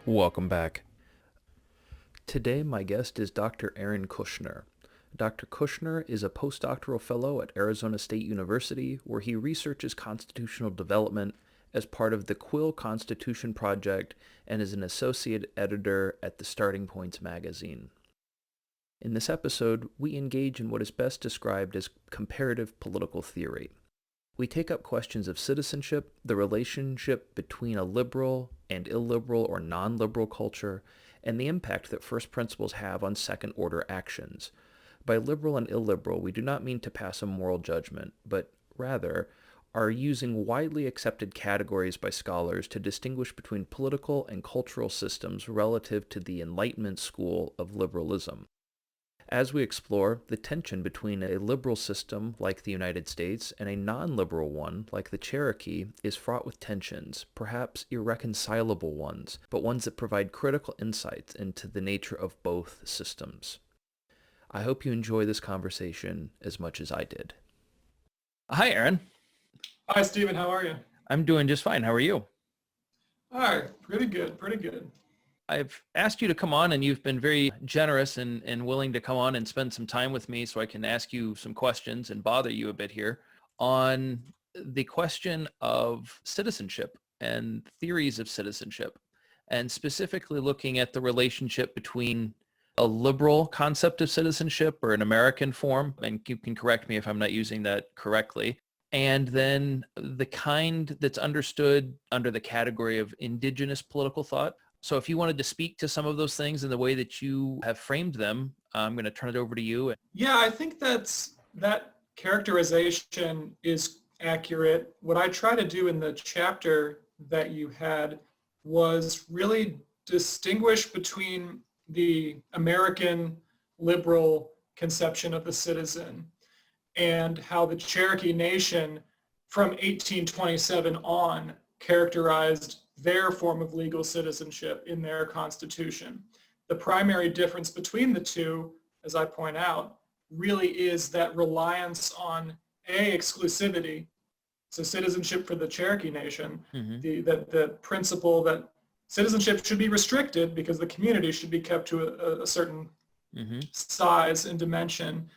Welcome back. Today, my guest is Dr. Aaron Kushner. Dr. Kushner is a postdoctoral fellow at Arizona State University, where he researches constitutional development as part of the Quill Constitution Project and is an associate editor at the Starting Points magazine. In this episode, we engage in what is best described as comparative political theory. We take up questions of citizenship, the relationship between a liberal and illiberal or non-liberal culture, and the impact that first principles have on second-order actions. By liberal and illiberal, we do not mean to pass a moral judgment, but rather are using widely accepted categories by scholars to distinguish between political and cultural systems relative to the Enlightenment school of liberalism. As we explore, the tension between a liberal system like the United States and a non-liberal one like the Cherokee is fraught with tensions, perhaps irreconcilable ones, but ones that provide critical insights into the nature of both systems. I hope you enjoy this conversation as much as I did. Hi, Aaron. Hi, Stephen. How are you? I'm doing just fine. How are you? All right. Pretty good. Pretty good. I've asked you to come on, and you've been very generous and willing to come on and spend some time with me so I can ask you some questions and bother you a bit here on the question of citizenship and theories of citizenship, and specifically looking at the relationship between a liberal concept of citizenship or an American form, and you can correct me if I'm not using that correctly, and then the kind that's understood under the category of indigenous political thought. So if you wanted to speak to some of those things in the way that you have framed them, I'm going to turn it over to you. Yeah, I think that characterization is accurate. What I try to do in the chapter that you had was really distinguish between the American liberal conception of the citizen and how the Cherokee Nation from 1827 on characterized their form of legal citizenship in their constitution. The primary difference between the two, as I point out, really is that reliance on exclusivity, so citizenship for the Cherokee Nation, the principle that citizenship should be restricted because the community should be kept to a certain size and dimension.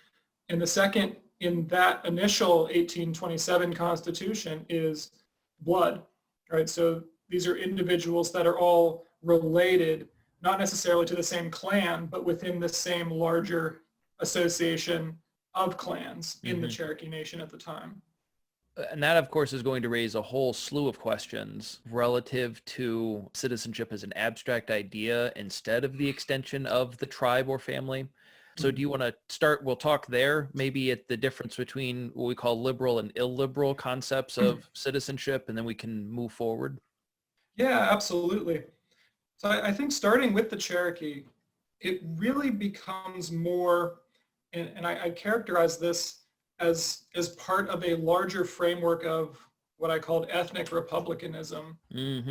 And the second in that initial 1827 Constitution is blood, right? So these are individuals that are all related, not necessarily to the same clan, but within the same larger association of clans in the Cherokee Nation at the time. And that, of course, is going to raise a whole slew of questions relative to citizenship as an abstract idea instead of the extension of the tribe or family. So do you want to start, we'll talk there, maybe at the difference between what we call liberal and illiberal concepts of citizenship, and then we can move forward? Yeah, absolutely. So I think starting with the Cherokee, it really becomes more, and I characterize this as part of a larger framework of what I called ethnic republicanism,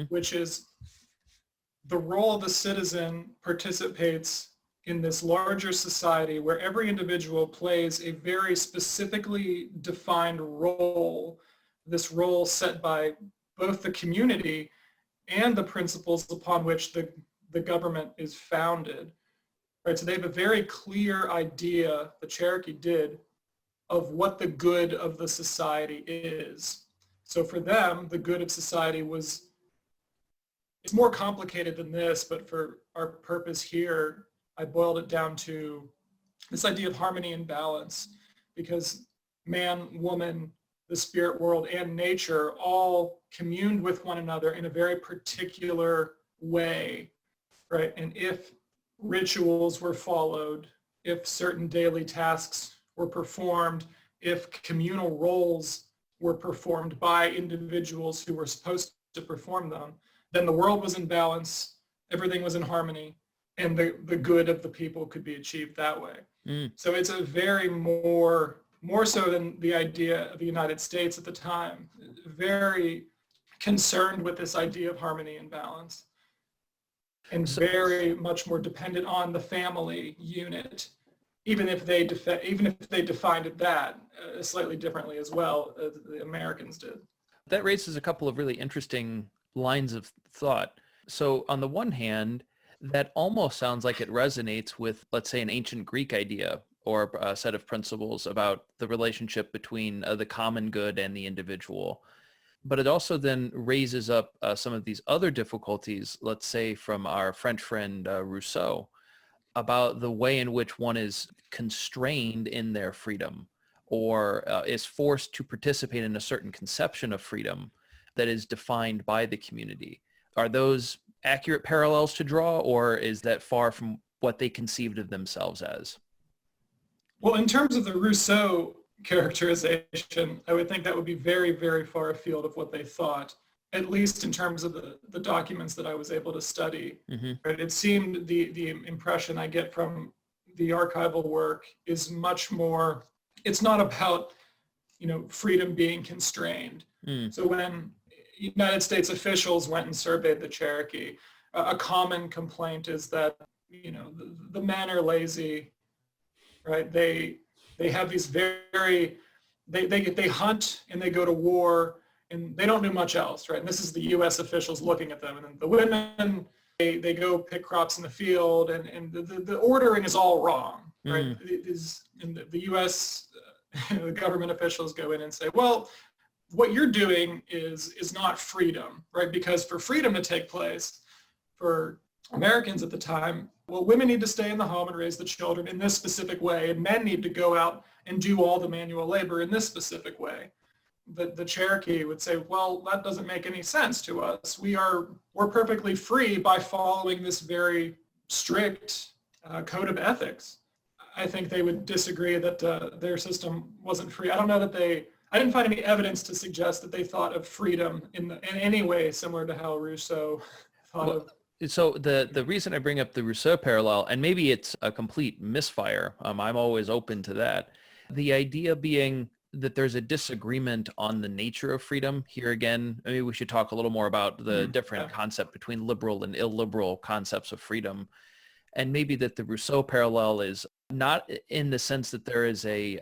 which is the role of the citizen participates in this larger society where every individual plays a very specifically defined role, this role set by both the community and the principles upon which the government is founded. Right? So they have a very clear idea, the Cherokee did, of what the good of the society is. So for them, the good of society was, it's more complicated than this, but for our purpose here, I boiled it down to this idea of harmony and balance, because man, woman, the spirit world, and nature all communed with one another in a very particular way, right? And if rituals were followed, if certain daily tasks were performed, if communal roles were performed by individuals who were supposed to perform them, then the world was in balance, everything was in harmony, and the good of the people could be achieved that way. So it's a very more so than the idea of the United States at the time, very concerned with this idea of harmony and balance, and very much more dependent on the family unit, even if they defined it that slightly differently as well as the Americans did. That raises a couple of really interesting lines of thought. So on the one hand, that almost sounds like it resonates with, let's say, an ancient Greek idea or a set of principles about the relationship between the common good and the individual. But it also then raises up some of these other difficulties, let's say from our French friend Rousseau, about the way in which one is constrained in their freedom or is forced to participate in a certain conception of freedom that is defined by the community. Are those accurate parallels to draw, or is that far from what they conceived of themselves as? Well, in terms of the Rousseau characterization, I would think that would be very, very far afield of what they thought, at least in terms of the documents that I was able to study. Mm-hmm. Right? It seemed the impression I get from the archival work is much more, it's not about, freedom being constrained. Mm. So when United States officials went and surveyed the Cherokee, a common complaint is that, the men are lazy, right? They have these they hunt and they go to war and they don't do much else, right? And this is the U.S. officials looking at them, and then the women they go pick crops in the field, and the ordering is all wrong, right? And the U.S. The government officials go in and say, well, what you're doing is not freedom, right? Because for freedom to take place for Americans at the time, well, women need to stay in the home and raise the children in this specific way, and men need to go out and do all the manual labor in this specific way. The Cherokee would say, well, that doesn't make any sense to us. We're perfectly free by following this very strict code of ethics. I think they would disagree that their system wasn't free. I didn't find any evidence to suggest that they thought of freedom in any way similar to how Rousseau thought of. So the reason I bring up the Rousseau parallel, and maybe it's a complete misfire, I'm always open to that. The idea being that there's a disagreement on the nature of freedom. Here again, maybe we should talk a little more about the different concept between liberal and illiberal concepts of freedom. And maybe that the Rousseau parallel is not in the sense that there is a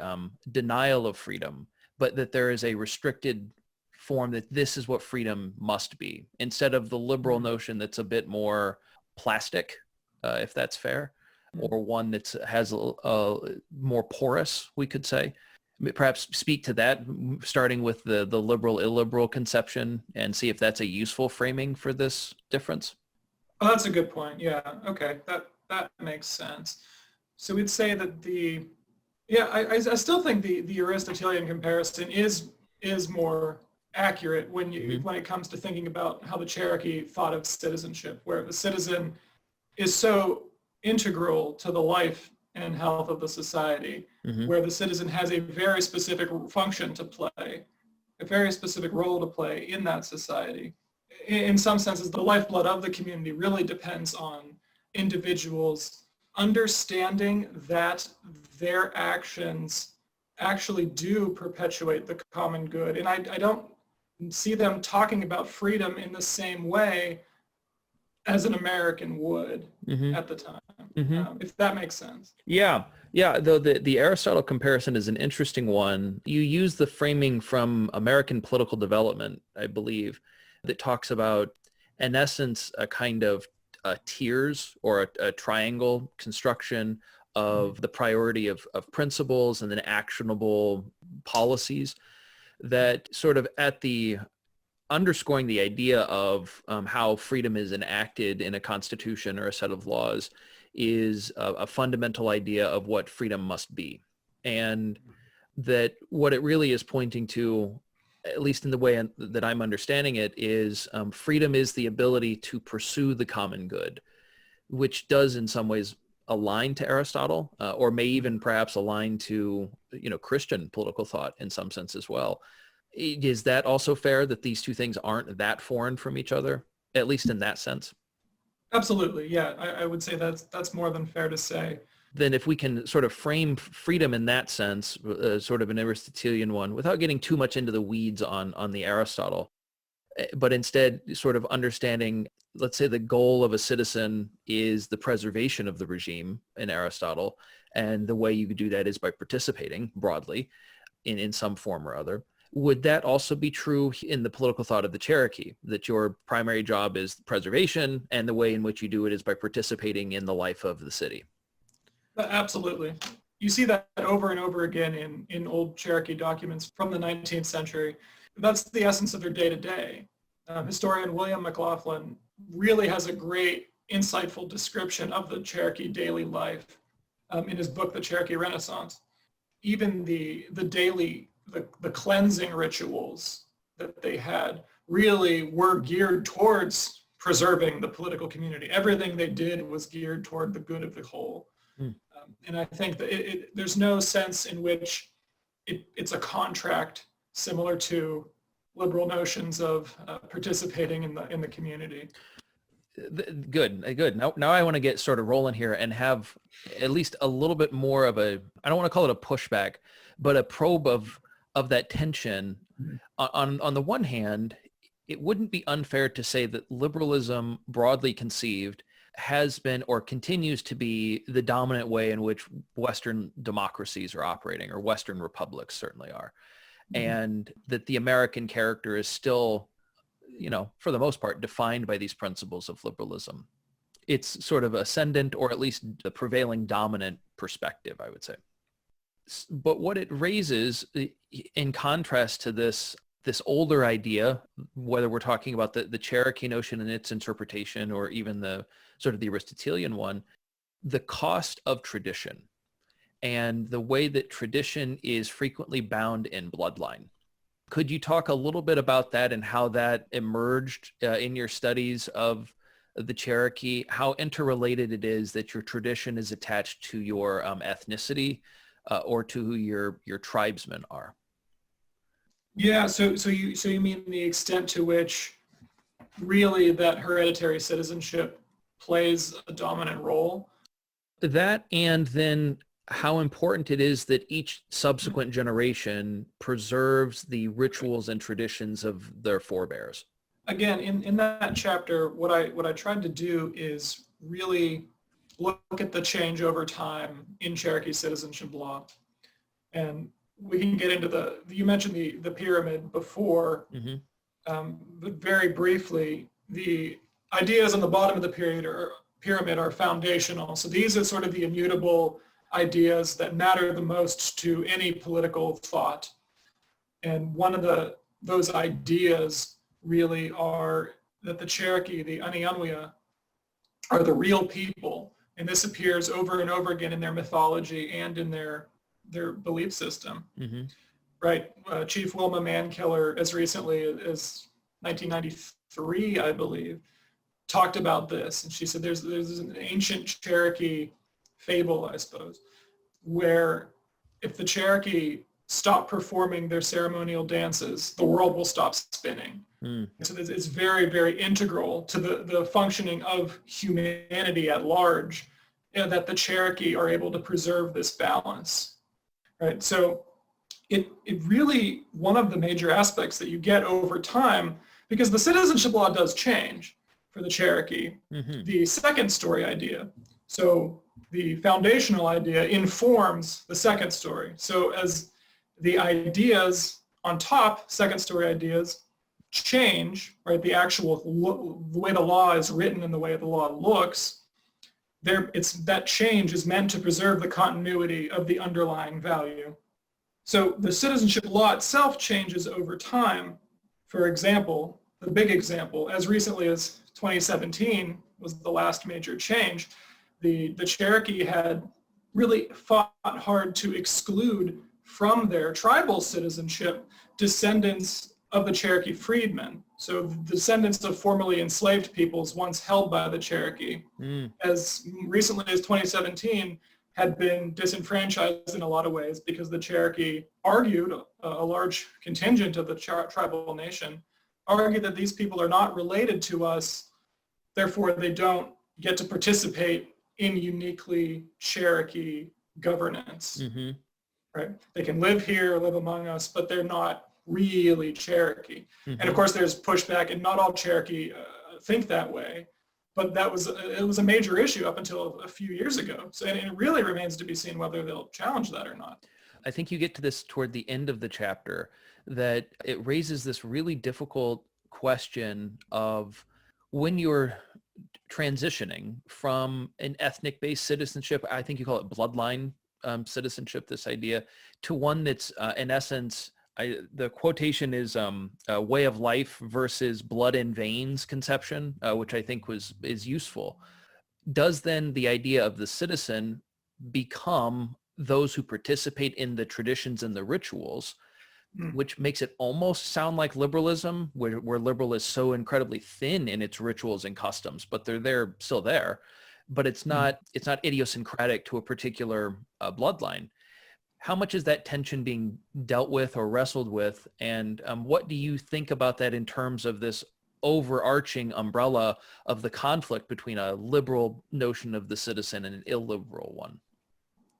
denial of freedom, but that there is a restricted form that this is what freedom must be, instead of the liberal notion that's a bit more plastic, if that's fair, or one that has a more porous, we could say. Perhaps speak to that, starting with the liberal illiberal conception, and see if that's a useful framing for this difference. Oh, that's a good point. Yeah. Okay. That makes sense. So we'd say that I still think the Aristotelian comparison is more accurate when it comes to thinking about how the Cherokee thought of citizenship, where the citizen is so integral to the life and health of the society, where the citizen has a very specific function to play, a very specific role to play in that society. In some senses, the lifeblood of the community really depends on individuals understanding that their actions actually do perpetuate the common good. And I don't see them talking about freedom in the same way as an American would at the time, if that makes sense. Yeah. Though the Aristotle comparison is an interesting one. You use the framing from American political development, I believe, that talks about, in essence, a kind of tiers or a triangle construction of the priority of principles and then actionable policies that sort of at the underscoring the idea of how freedom is enacted in a constitution or a set of laws is a fundamental idea of what freedom must be. And that what it really is pointing to, at least in the way that I'm understanding it, is freedom is the ability to pursue the common good, which does in some ways align to Aristotle, or may even perhaps align to, Christian political thought in some sense as well. Is that also fair, that these two things aren't that foreign from each other, at least in that sense? Absolutely, yeah. I would say that's more than fair to say. Then if we can sort of frame freedom in that sense, sort of an Aristotelian one, without getting too much into the weeds on the Aristotle, but instead sort of understanding, let's say the goal of a citizen is the preservation of the regime in Aristotle, and the way you could do that is by participating broadly in some form or other. Would that also be true in the political thought of the Cherokee, that your primary job is preservation and the way in which you do it is by participating in the life of the city? Absolutely. You see that over and over again in old Cherokee documents from the 19th century. That's the essence of their day-to-day. Historian William McLaughlin really has a great, insightful description of the Cherokee daily life in his book, The Cherokee Renaissance. Even the daily, the cleansing rituals that they had really were geared towards preserving the political community. Everything they did was geared toward the good of the whole. And I think that there's no sense in which it's a contract similar to liberal notions of participating in the community. Good. Now I want to get sort of rolling here and have at least a little bit more of a, I don't want to call it a pushback, but a probe of that tension. On the one hand, it wouldn't be unfair to say that liberalism, broadly conceived, has been or continues to be the dominant way in which Western democracies are operating, or Western republics certainly are. And that the American character is still, for the most part, defined by these principles of liberalism. It's sort of ascendant, or at least the prevailing dominant perspective, I would say. But what it raises, in contrast to this older idea, whether we're talking about the Cherokee notion and its interpretation, or even the sort of the Aristotelian one, the cost of tradition and the way that tradition is frequently bound in bloodline. Could you talk a little bit about that and how that emerged in your studies of the Cherokee, how interrelated it is that your tradition is attached to your ethnicity or to who your tribesmen are? Yeah, so you mean the extent to which really that hereditary citizenship plays a dominant role? That, and then how important it is that each subsequent generation preserves the rituals and traditions of their forebears. Again, in that chapter, what I tried to do is really look at the change over time in Cherokee citizenship law. And we can get into you mentioned the pyramid before, but very briefly, the ideas on the bottom of the pyramid are foundational. So these are sort of the immutable ideas that matter the most to any political thought. And one of those ideas really are that the Cherokee, the Anianwia, are the real people. And this appears over and over again in their mythology and in their belief system. Right? Chief Wilma Mankiller, as recently as 1993, I believe, talked about this. And she said there's an ancient Cherokee fable, I suppose, where if the Cherokee stop performing their ceremonial dances, the world will stop spinning. So it's very, very integral to the functioning of humanity at large, that the Cherokee are able to preserve this balance. Right? So it really, one of the major aspects that you get over time, because the citizenship law does change for the Cherokee, the second story idea. So the foundational idea informs the second story. So as the ideas on top, second story ideas, change, right, the way the law is written and the way the law looks, that change is meant to preserve the continuity of the underlying value. So the citizenship law itself changes over time. For example, the big example, as recently as 2017 was the last major change, the Cherokee had really fought hard to exclude from their tribal citizenship descendants of the Cherokee freedmen. So the descendants of formerly enslaved peoples once held by the Cherokee, as recently as 2017, had been disenfranchised in a lot of ways because the Cherokee argued, a large contingent of the tribal nation, argued that these people are not related to us, therefore they don't get to participate in uniquely Cherokee governance. Right? They can live here, live among us, but they're not really Cherokee. And of course there's pushback, and not all Cherokee think that way, but it was a major issue up until a few years ago. So, and it really remains to be seen whether they'll challenge that or not. I think you get to this toward the end of the chapter, that it raises this really difficult question of when you're transitioning from an ethnic-based citizenship, I think you call it bloodline citizenship, this idea, to one that's in essence, the quotation is a way of life versus blood and veins conception, which I think is useful. Does then the idea of the citizen become those who participate in the traditions and the rituals, which makes it almost sound like liberalism, where liberal is so incredibly thin in its rituals and customs, but they're still there. But it's not idiosyncratic to a particular bloodline. How much is that tension being dealt with or wrestled with? And what do you think about that in terms of this overarching umbrella of the conflict between a liberal notion of the citizen and an illiberal one?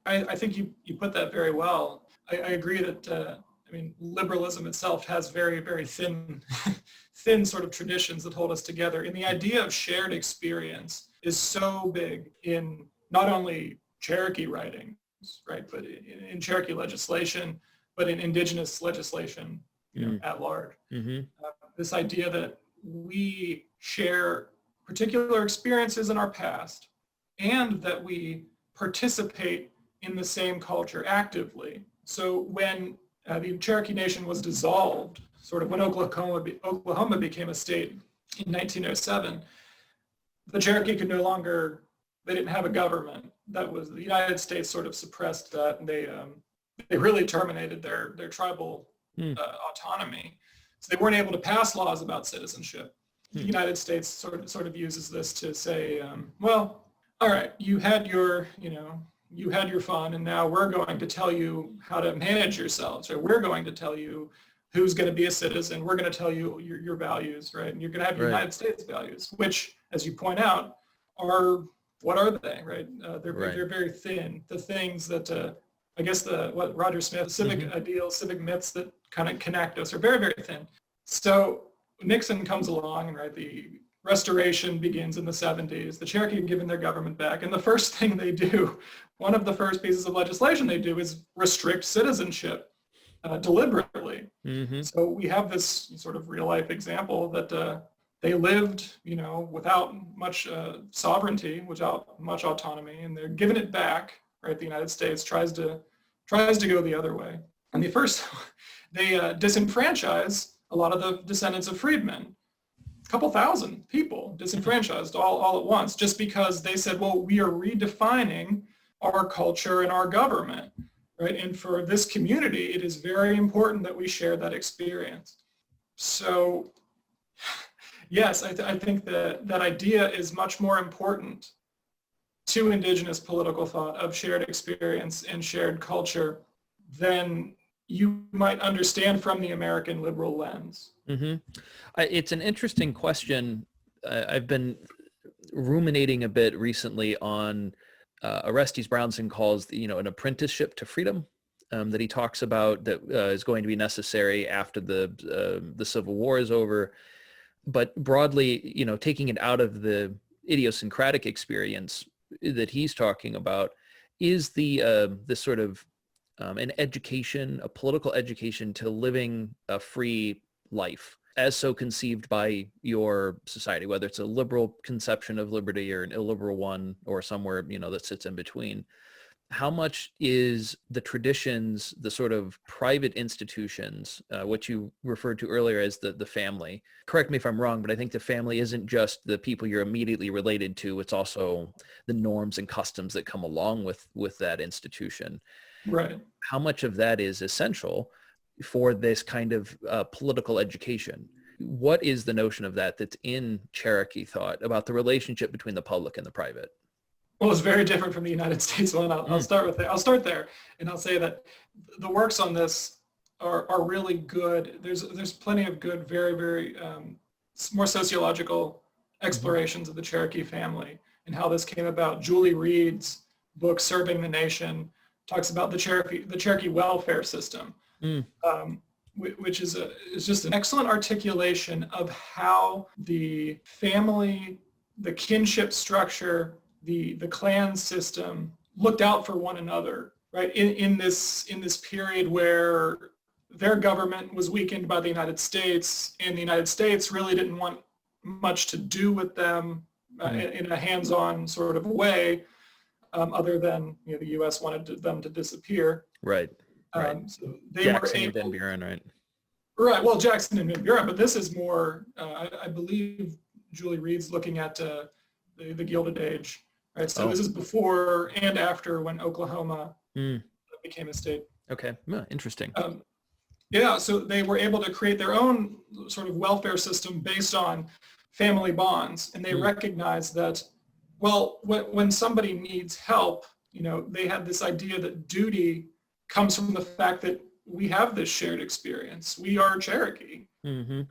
I think you put that very well. I agree that liberalism itself has very, very thin, thin sort of traditions that hold us together. And the idea of shared experience is so big in not only Cherokee writings, right, but in Cherokee legislation, but in indigenous legislation, at large. This idea that we share particular experiences in our past and that we participate in the same culture actively. So when the Cherokee Nation was dissolved, sort of when Oklahoma became a state in 1907, the Cherokee could no longer, they didn't have a government. That was, the United States sort of suppressed that, and they really terminated their tribal autonomy. So they weren't able to pass laws about citizenship. The United States sort of uses this to say, well, all right, you had your fun, and now we're going to tell you how to manage yourselves, right? We're going to tell you who's going to be a citizen. We're going to tell you your values, right? And you're going to have your United States values, which, as you point out, what are they, right? They're very thin. The things that, I guess what Roger Smith, civic ideals, civic myths that kind of connect us are very, very thin. So Nixon comes along, and the Restoration begins in the 70s. The Cherokee have given their government back. And the first thing they do, one of the first pieces of legislation they do, is restrict citizenship deliberately. So we have this sort of real life example that they lived, without much sovereignty, without much autonomy, and they're giving it back, right? The United States tries to go the other way. And they disenfranchise a lot of the descendants of freedmen. A couple thousand people disenfranchised all at once, just because they said, well, we are redefining our culture and our government, right? And for this community, it is very important that we share that experience. So yes, I think that idea is much more important to indigenous political thought of shared experience and shared culture than you might understand from the American liberal lens. It's an interesting question. I've been ruminating a bit recently on Orestes Brownson calls an apprenticeship to freedom that he talks about that is going to be necessary after the Civil War is over. But broadly, taking it out of the idiosyncratic experience that he's talking about, is this sort of an education, a political education to living a free life as so conceived by your society, whether it's a liberal conception of liberty or an illiberal one or somewhere, that sits in between. How much is the traditions, the sort of private institutions, what you referred to earlier as the family? Correct me if I'm wrong, but I think the family isn't just the people you're immediately related to. It's also the norms and customs that come along with that institution. Right. How much of that is essential for this kind of political education? What is the notion of that's in Cherokee thought about the relationship between the public and the private? Well, it's very different from the United States one. I'll start there, and I'll say that the works on this are really good. There's plenty of good, very, very more sociological explorations of the Cherokee family and how this came about. Julie Reed's book, Serving the Nation, talks about the Cherokee welfare system, which is just an excellent articulation of how the family, the kinship structure, the clan system looked out for one another, right? In this period where their government was weakened by the United States, and the United States really didn't want much to do with them in a hands-on sort of way, other than the U.S. wanted them to disappear. Right. Right. So they Jackson were and Van able, Buren, right? right? Well, Jackson and Van Buren, but this is more. I believe Julie Reed's looking at the Gilded Age, right? So this is before and after when Oklahoma became a state. Okay, interesting. Yeah, so they were able to create their own sort of welfare system based on family bonds, and they recognized that, well, when somebody needs help, they had this idea that duty comes from the fact that we have this shared experience. We are Cherokee,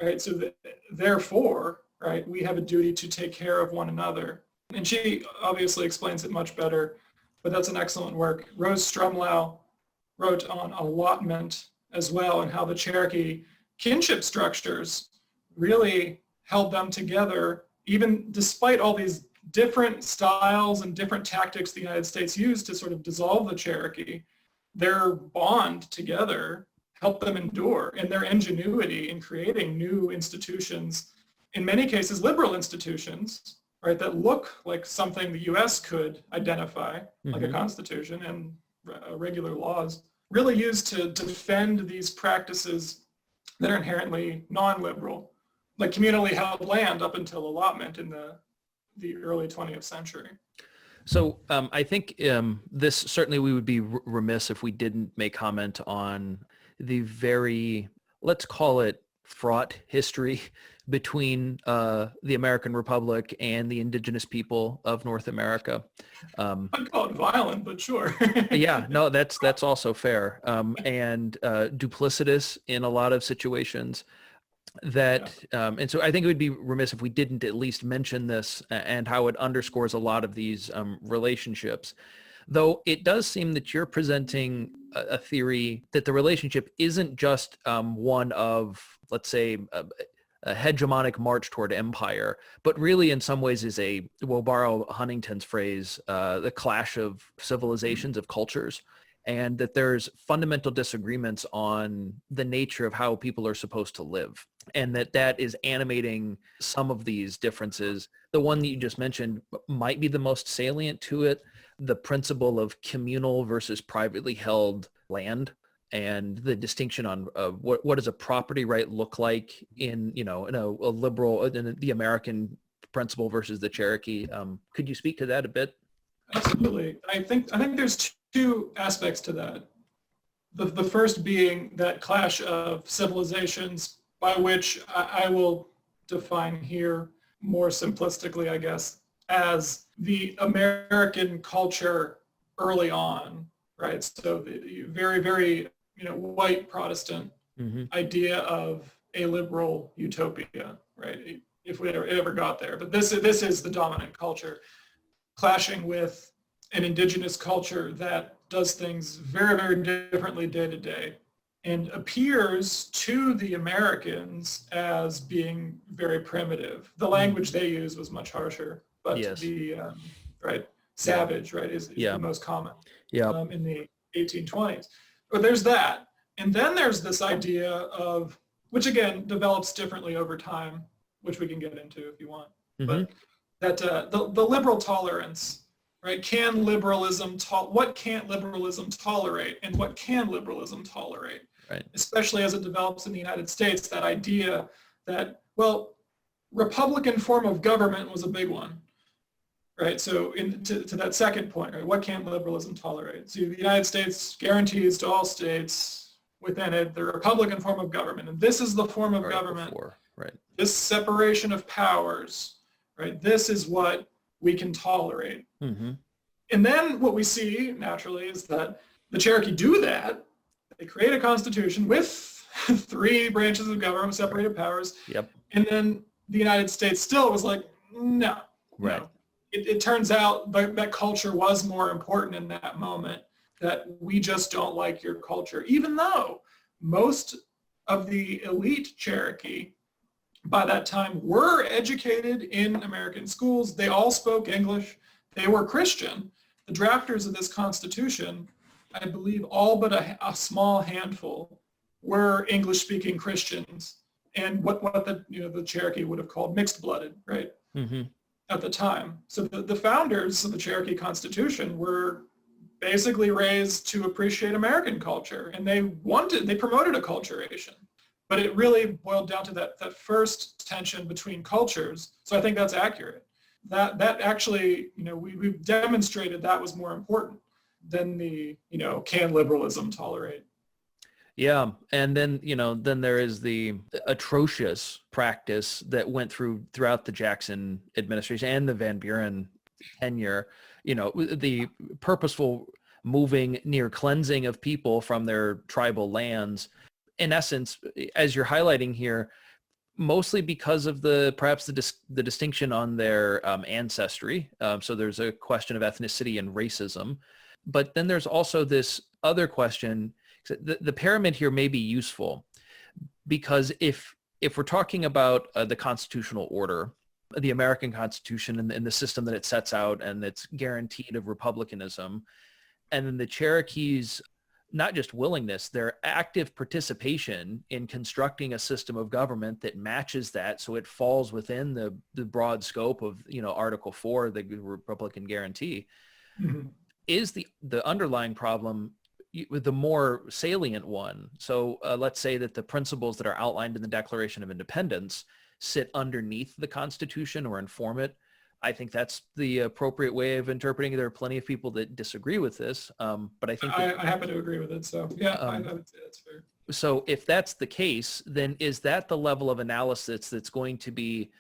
right? So therefore, right, we have a duty to take care of one another. And she obviously explains it much better, but that's an excellent work. Rose Strumlau wrote on allotment as well, and how the Cherokee kinship structures really held them together, even despite all these different styles and different tactics the United States used to sort of dissolve the Cherokee. Their bond together helped them endure, and their ingenuity in creating new institutions, in many cases liberal institutions, right, that look like something the U.S. could identify, like a constitution and regular laws, really used to defend these practices that are inherently non-liberal, like communally held land up until allotment in the early 20th century. So I think this certainly we would be remiss if we didn't make comment on the very, let's call it, fraught history between the American Republic and the indigenous people of North America. I'd call it violent, but sure. Yeah, no, that's also fair, and duplicitous in a lot of situations. And so I think it would be remiss if we didn't at least mention this and how it underscores a lot of these relationships. Though it does seem that you're presenting a theory that the relationship isn't just one of, let's say, a hegemonic march toward empire, but really in some ways is we'll borrow Huntington's phrase, the clash of civilizations, of cultures, and that there's fundamental disagreements on the nature of how people are supposed to live, and that is animating some of these differences. The one that you just mentioned might be the most salient to it, the principle of communal versus privately held land, and the distinction on what does a property right look like in a liberal, in the American principle versus the Cherokee. Could you speak to that a bit? Absolutely. I think there's two aspects to that. The first being that clash of civilizations, by which I will define here more simplistically, I guess, as the American culture early on, right? So the very, very white Protestant idea of a liberal utopia, right? If we ever got there. But this is the dominant culture, clashing with an indigenous culture that does things very, very differently day to day, and appears to the Americans as being very primitive. The language they used was much harsher, but the savage, right, is the most common in the 1820s. But there's that. And then there's this idea of, which again develops differently over time, which we can get into if you want, but that the liberal tolerance, right? What can't liberalism tolerate, and what can liberalism tolerate? Right. Especially as it develops in the United States, that idea that, well, Republican form of government was a big one, right? So to that second point, right? What can't liberalism tolerate? So the United States guarantees to all states within it the Republican form of government, and this is the form of government. This separation of powers, right? This is what we can tolerate. And then what we see naturally is that the Cherokee do that. They create a constitution with 3 branches of government, separated powers. And then the United States still was like, no. No. It turns out that culture was more important in that moment, that we just don't like your culture, even though most of the elite Cherokee by that time were educated in American schools. They all spoke English. They were Christian. The drafters of this Constitution, I believe all but a small handful were English-speaking Christians and what the Cherokee would have called mixed-blooded, right? Mm-hmm. At the time. So the founders of the Cherokee Constitution were basically raised to appreciate American culture, and they promoted acculturation. But it really boiled down to that first tension between cultures. So I think that's accurate. That actually, we've demonstrated that was more important than the, can liberalism tolerate? Yeah, and then then there is the atrocious practice that went throughout the Jackson administration and the Van Buren tenure. The purposeful moving, near cleansing of people from their tribal lands. In essence, as you're highlighting here, mostly because of perhaps the distinction on their ancestry. So there's a question of ethnicity and racism, but then there's also this other question. The pyramid here may be useful because if we're talking about the constitutional order, the American Constitution and the system that it sets out and that's guaranteed of republicanism, and then the Cherokees, not just willingness, their active participation in constructing a system of government that matches that, so it falls within the broad scope of Article 4, the Republican guarantee, Mm-hmm. is the underlying problem the more salient one. So let's say that the principles that are outlined in the Declaration of Independence sit underneath the Constitution or inform it. I think that's the appropriate way of interpreting it. There are plenty of people that disagree with this, but I think I happen to agree with it. So yeah, I would say that's fair. So if that's the case, then is that the level of analysis that's going to be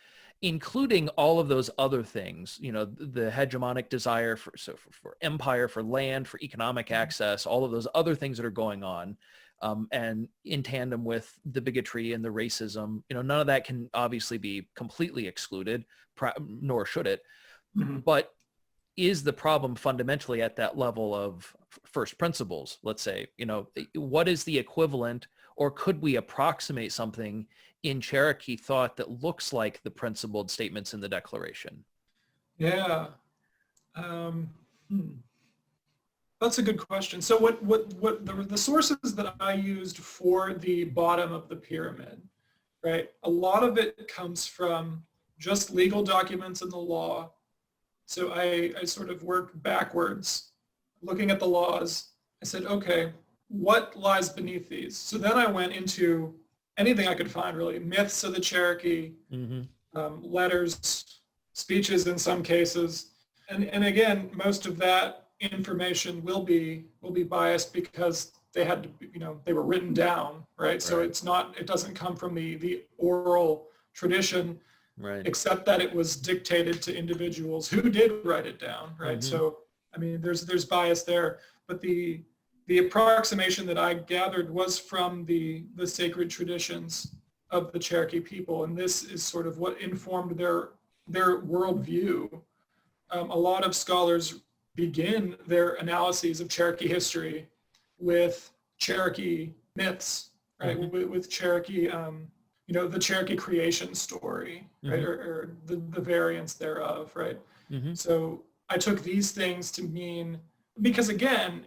including all of those other things, the hegemonic desire for empire, for land, for economic access, all of those other things that are going on, and in tandem with the bigotry and the racism, none of that can obviously be completely excluded, nor should it. Mm-hmm. But is the problem fundamentally at that level of first principles? Let's say, what is the equivalent, or could we approximate something in Cherokee thought that looks like the principled statements in the Declaration? Yeah. That's a good question. So what the sources that I used for the bottom of the pyramid, right? A lot of it comes from just legal documents in the law. So I sort of worked backwards, looking at the laws. I said, okay, what lies beneath these? So then I went into anything I could find, really. Myths of the Cherokee, letters, speeches in some cases. And again, most of that information will be biased because they had to, they were written down, right? So it doesn't come from the oral tradition, right? Except that it was dictated to individuals who did write it down, right? So, I mean, there's bias there, but the approximation that I gathered was from the sacred traditions of the Cherokee people, and this is sort of what informed their worldview. A lot of scholars begin their analyses of Cherokee history with Cherokee myths, right? With Cherokee, the Cherokee creation story, right? Or the variants thereof, right? So I took these things to mean, because again,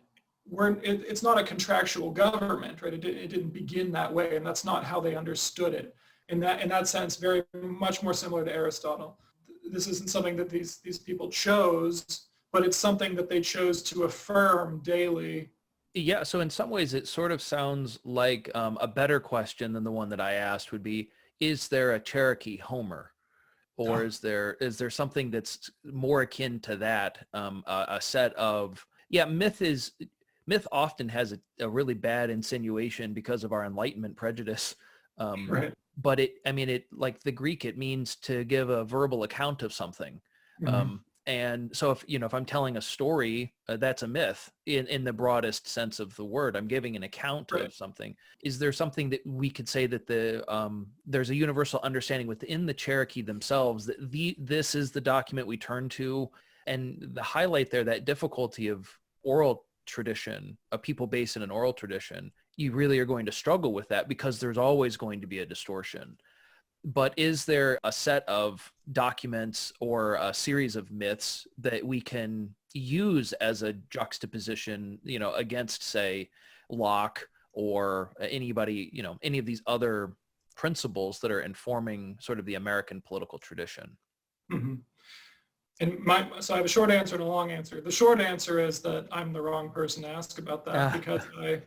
it's not a contractual government, right? It didn't begin that way, and that's not how they understood it. In that sense, very much more similar to Aristotle. This isn't something that these people chose, but it's something that they chose to affirm daily. Yeah, so in some ways it sort of sounds like a better question than the one that I asked would be, is there a Cherokee Homer? Or is there something that's more akin to that, a set of, myth often has a really bad insinuation because of our Enlightenment prejudice. Right. But like the Greek, it means to give a verbal account of something. And so if I'm telling a story, that's a myth in the broadest sense of the word. I'm giving an account of something. Is there something that we could say that there's a universal understanding within the Cherokee themselves that this is the document we turn to, and the highlight there, that difficulty of oral tradition, a people based in an oral tradition, you really are going to struggle with that because there's always going to be a distortion. But is there a set of documents or a series of myths that we can use as a juxtaposition, against, say, Locke or anybody, any of these other principles that are informing sort of the American political tradition? Mm-hmm. And so I have a short answer and a long answer. The short answer is that I'm the wrong person to ask about that because I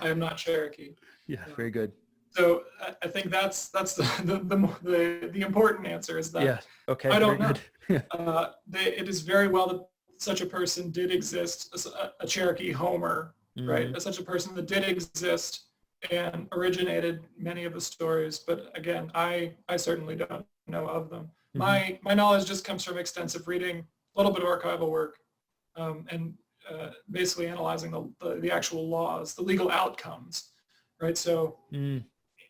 I am not Cherokee. Yeah, very good. So I think that's the important answer is that Yeah. Okay. I don't know. Good. It is very well that such a person did exist, a Cherokee Homer, right? Such a person that did exist and originated many of the stories. But again, I certainly don't know of them. My knowledge just comes from extensive reading, a little bit of archival work, and basically analyzing the actual laws, the legal outcomes, right? So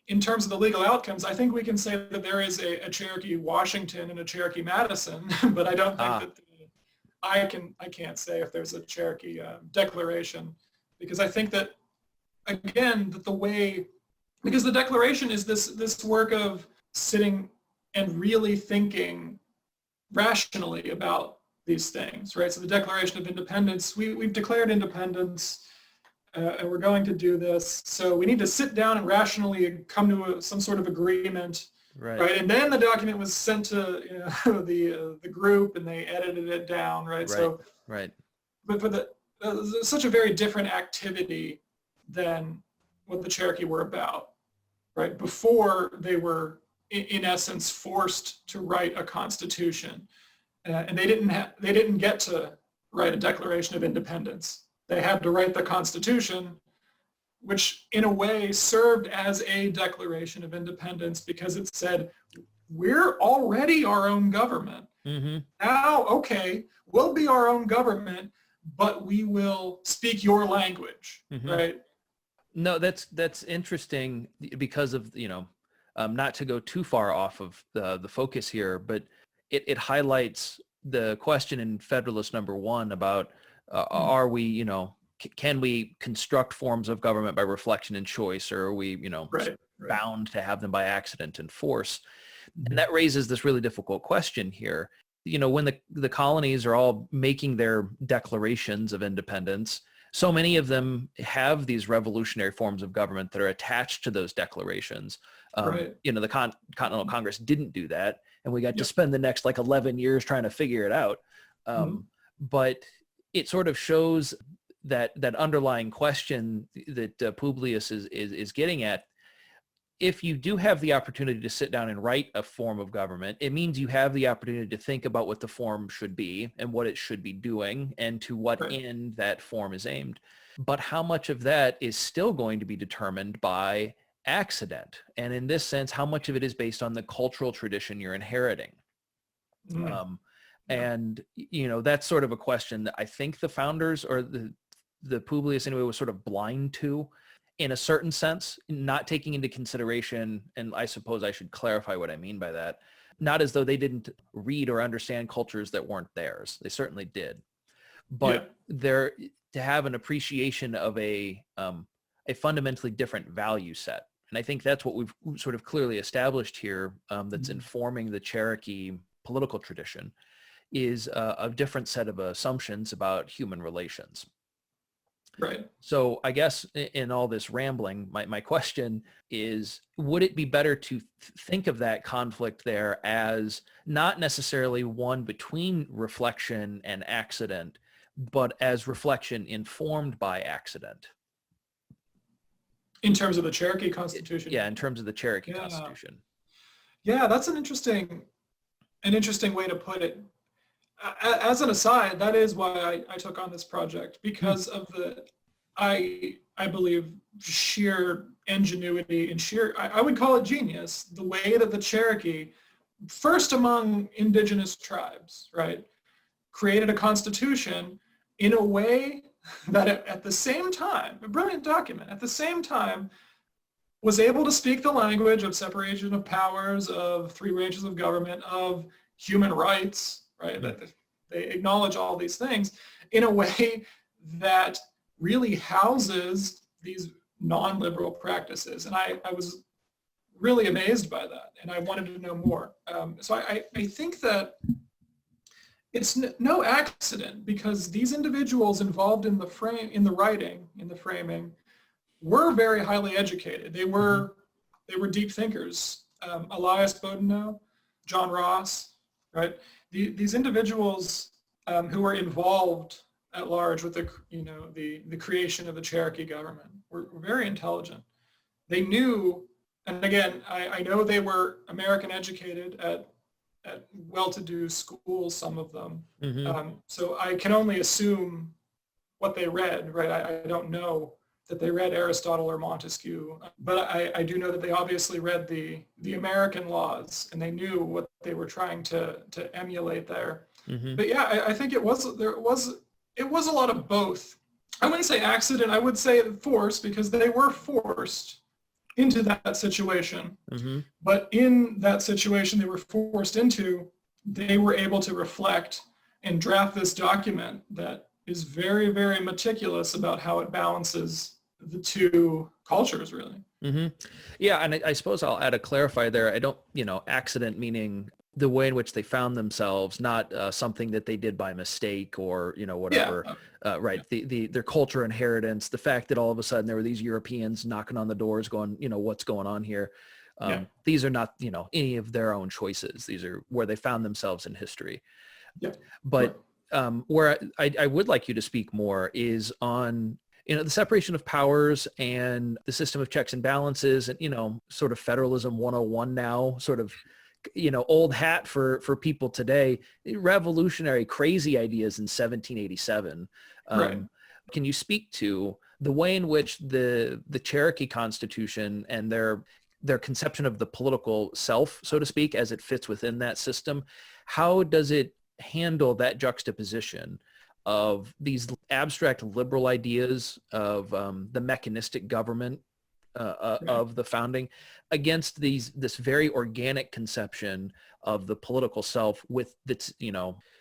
in terms of the legal outcomes, I think we can say that there is a Cherokee Washington and a Cherokee Madison, but I don't think that I can't say if there's a Cherokee Declaration, because I think that, again, because the Declaration is this work of sitting and really thinking rationally about these things, right? So the Declaration of Independence, we've declared independence, and we're going to do this. So we need to sit down and rationally come to some sort of agreement, right? And then the document was sent to the group, and they edited it down, right? But for such a very different activity than what the Cherokee were about, right? Before they were, in essence, forced to write a constitution, and they didn't get to write a Declaration of Independence. They had to write the Constitution, which in a way served as a Declaration of Independence because it said, we're already our own government. Now, okay, we'll be our own government, but we will speak your language, right? No, that's interesting because of, not to go too far off of the focus here, but it highlights the question in Federalist Number 1 about are we, can we construct forms of government by reflection and choice, or are we, bound to have them by accident and force? And that raises this really difficult question here. When the colonies are all making their declarations of independence, so many of them have these revolutionary forms of government that are attached to those declarations. The Continental Congress didn't do that, and we got to spend the next 11 years trying to figure it out. But it sort of shows that underlying question that Publius is getting at. If you do have the opportunity to sit down and write a form of government, it means you have the opportunity to think about what the form should be and what it should be doing and to what end that form is aimed. But how much of that is still going to be determined by accident? And in this sense, how much of it is based on the cultural tradition you're inheriting? And, that's sort of a question that I think the founders, or the Publius anyway, was sort of blind to, in a certain sense, not taking into consideration, and I suppose I should clarify what I mean by that, not as though they didn't read or understand cultures that weren't theirs. They certainly did. But to have an appreciation of a fundamentally different value set. And I think that's what we've sort of clearly established here, that's informing the Cherokee political tradition, is a different set of assumptions about human relations. Right. So I guess in all this rambling, my question is, would it be better to think of that conflict there as not necessarily one between reflection and accident, but as reflection informed by accident? In terms of the Cherokee Constitution? Yeah, in terms of the Cherokee Constitution. Yeah, that's an interesting way to put it. As an aside, that is why I took on this project, because of I believe, sheer ingenuity and I would call it genius, the way that the Cherokee, first among indigenous tribes, right, created a constitution in a way that at the same time, a brilliant document, at the same time, was able to speak the language of separation of powers, of three branches of government, of human rights, right? That they acknowledge all these things in a way that really houses these non-liberal practices. And I was really amazed by that, and I wanted to know more. So I think that it's no accident, because these individuals involved in the framing, were very highly educated. They were deep thinkers. Elias Boudinot, John Ross, right? These individuals who were involved at large with the creation of the Cherokee government were very intelligent. They knew, and again, I know they were American educated at well-to-do schools, some of them. So I can only assume what they read, right? I don't know that they read Aristotle or Montesquieu, but I do know that they obviously read the American laws, and they knew what they were trying to emulate there. But yeah, I think it was a lot of both. I wouldn't say accident, I would say force, because they were forced into that situation. But in that situation they were forced into, they were able to reflect and draft this document that is very, very meticulous about how it balances the two cultures, really. Yeah, and I suppose I'll add a clarifier there. I don't, accident meaning the way in which they found themselves, not something that they did by mistake or, whatever. Right. Their culture inheritance, the fact that all of a sudden there were these Europeans knocking on the doors going, what's going on here? These are not, any of their own choices. These are where they found themselves in history. But where I would like you to speak more is on, the separation of powers and the system of checks and balances and, sort of federalism 101 now, sort of, old hat for people today, revolutionary, crazy ideas in 1787. Can you speak to the way in which the Cherokee Constitution and their conception of the political self, so to speak, as it fits within that system, how does it handle that juxtaposition of these abstract liberal ideas of the mechanistic government of the founding against this very organic conception of the political self with that's,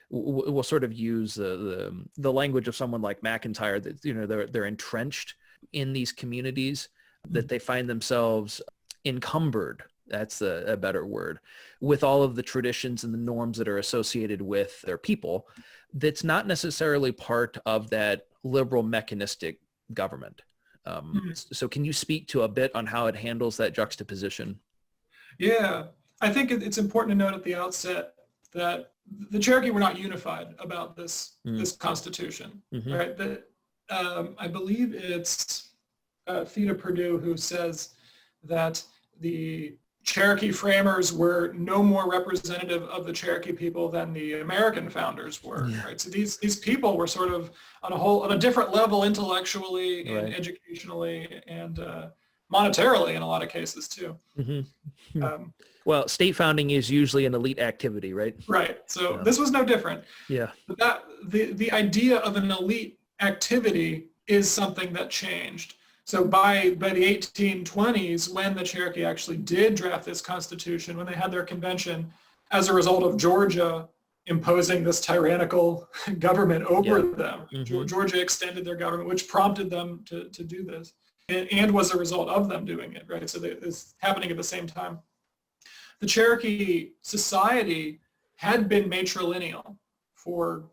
we'll sort of use the language of someone like McIntyre that, they're entrenched in these communities, that they find themselves encumbered, that's a better word, with all of the traditions and the norms that are associated with their people, that's not necessarily part of that liberal mechanistic government. So can you speak to a bit on how it handles that juxtaposition? Yeah, I think it's important to note at the outset that the Cherokee were not unified about this constitution, right? I believe it's Theda Purdue who says that the Cherokee framers were no more representative of the Cherokee people than the American founders were, right? So these people were sort of on a different level intellectually and educationally and monetarily in a lot of cases too. Well, state founding is usually an elite activity, right? Right. So this was no different. Yeah. But the idea of an elite activity is something that changed. So by the 1820s, when the Cherokee actually did draft this constitution, when they had their convention, as a result of Georgia imposing this tyrannical government over them, Georgia extended their government, which prompted them to do this, and was a result of them doing it, right? So it's happening at the same time. The Cherokee Society had been matrilineal for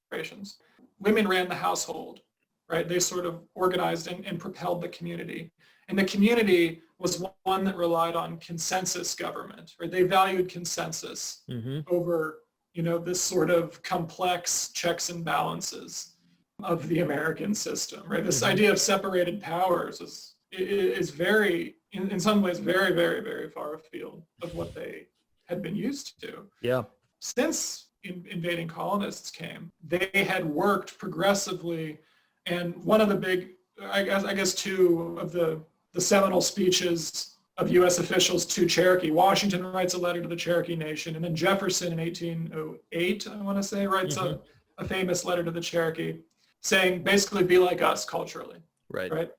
generations. Women ran the household. Right? They sort of organized and propelled the community. And the community was one that relied on consensus government, right? They valued consensus over, this sort of complex checks and balances of the American system, right? This idea of separated powers is very, in some ways, very, very, very far afield of what they had been used to. Yeah. Since invading colonists came, they had worked progressively. And one of the big, I guess two of the seminal speeches of U.S. officials to Cherokee, Washington writes a letter to the Cherokee Nation, and then Jefferson in 1808, I want to say, writes a famous letter to the Cherokee saying, basically, be like us culturally. Right.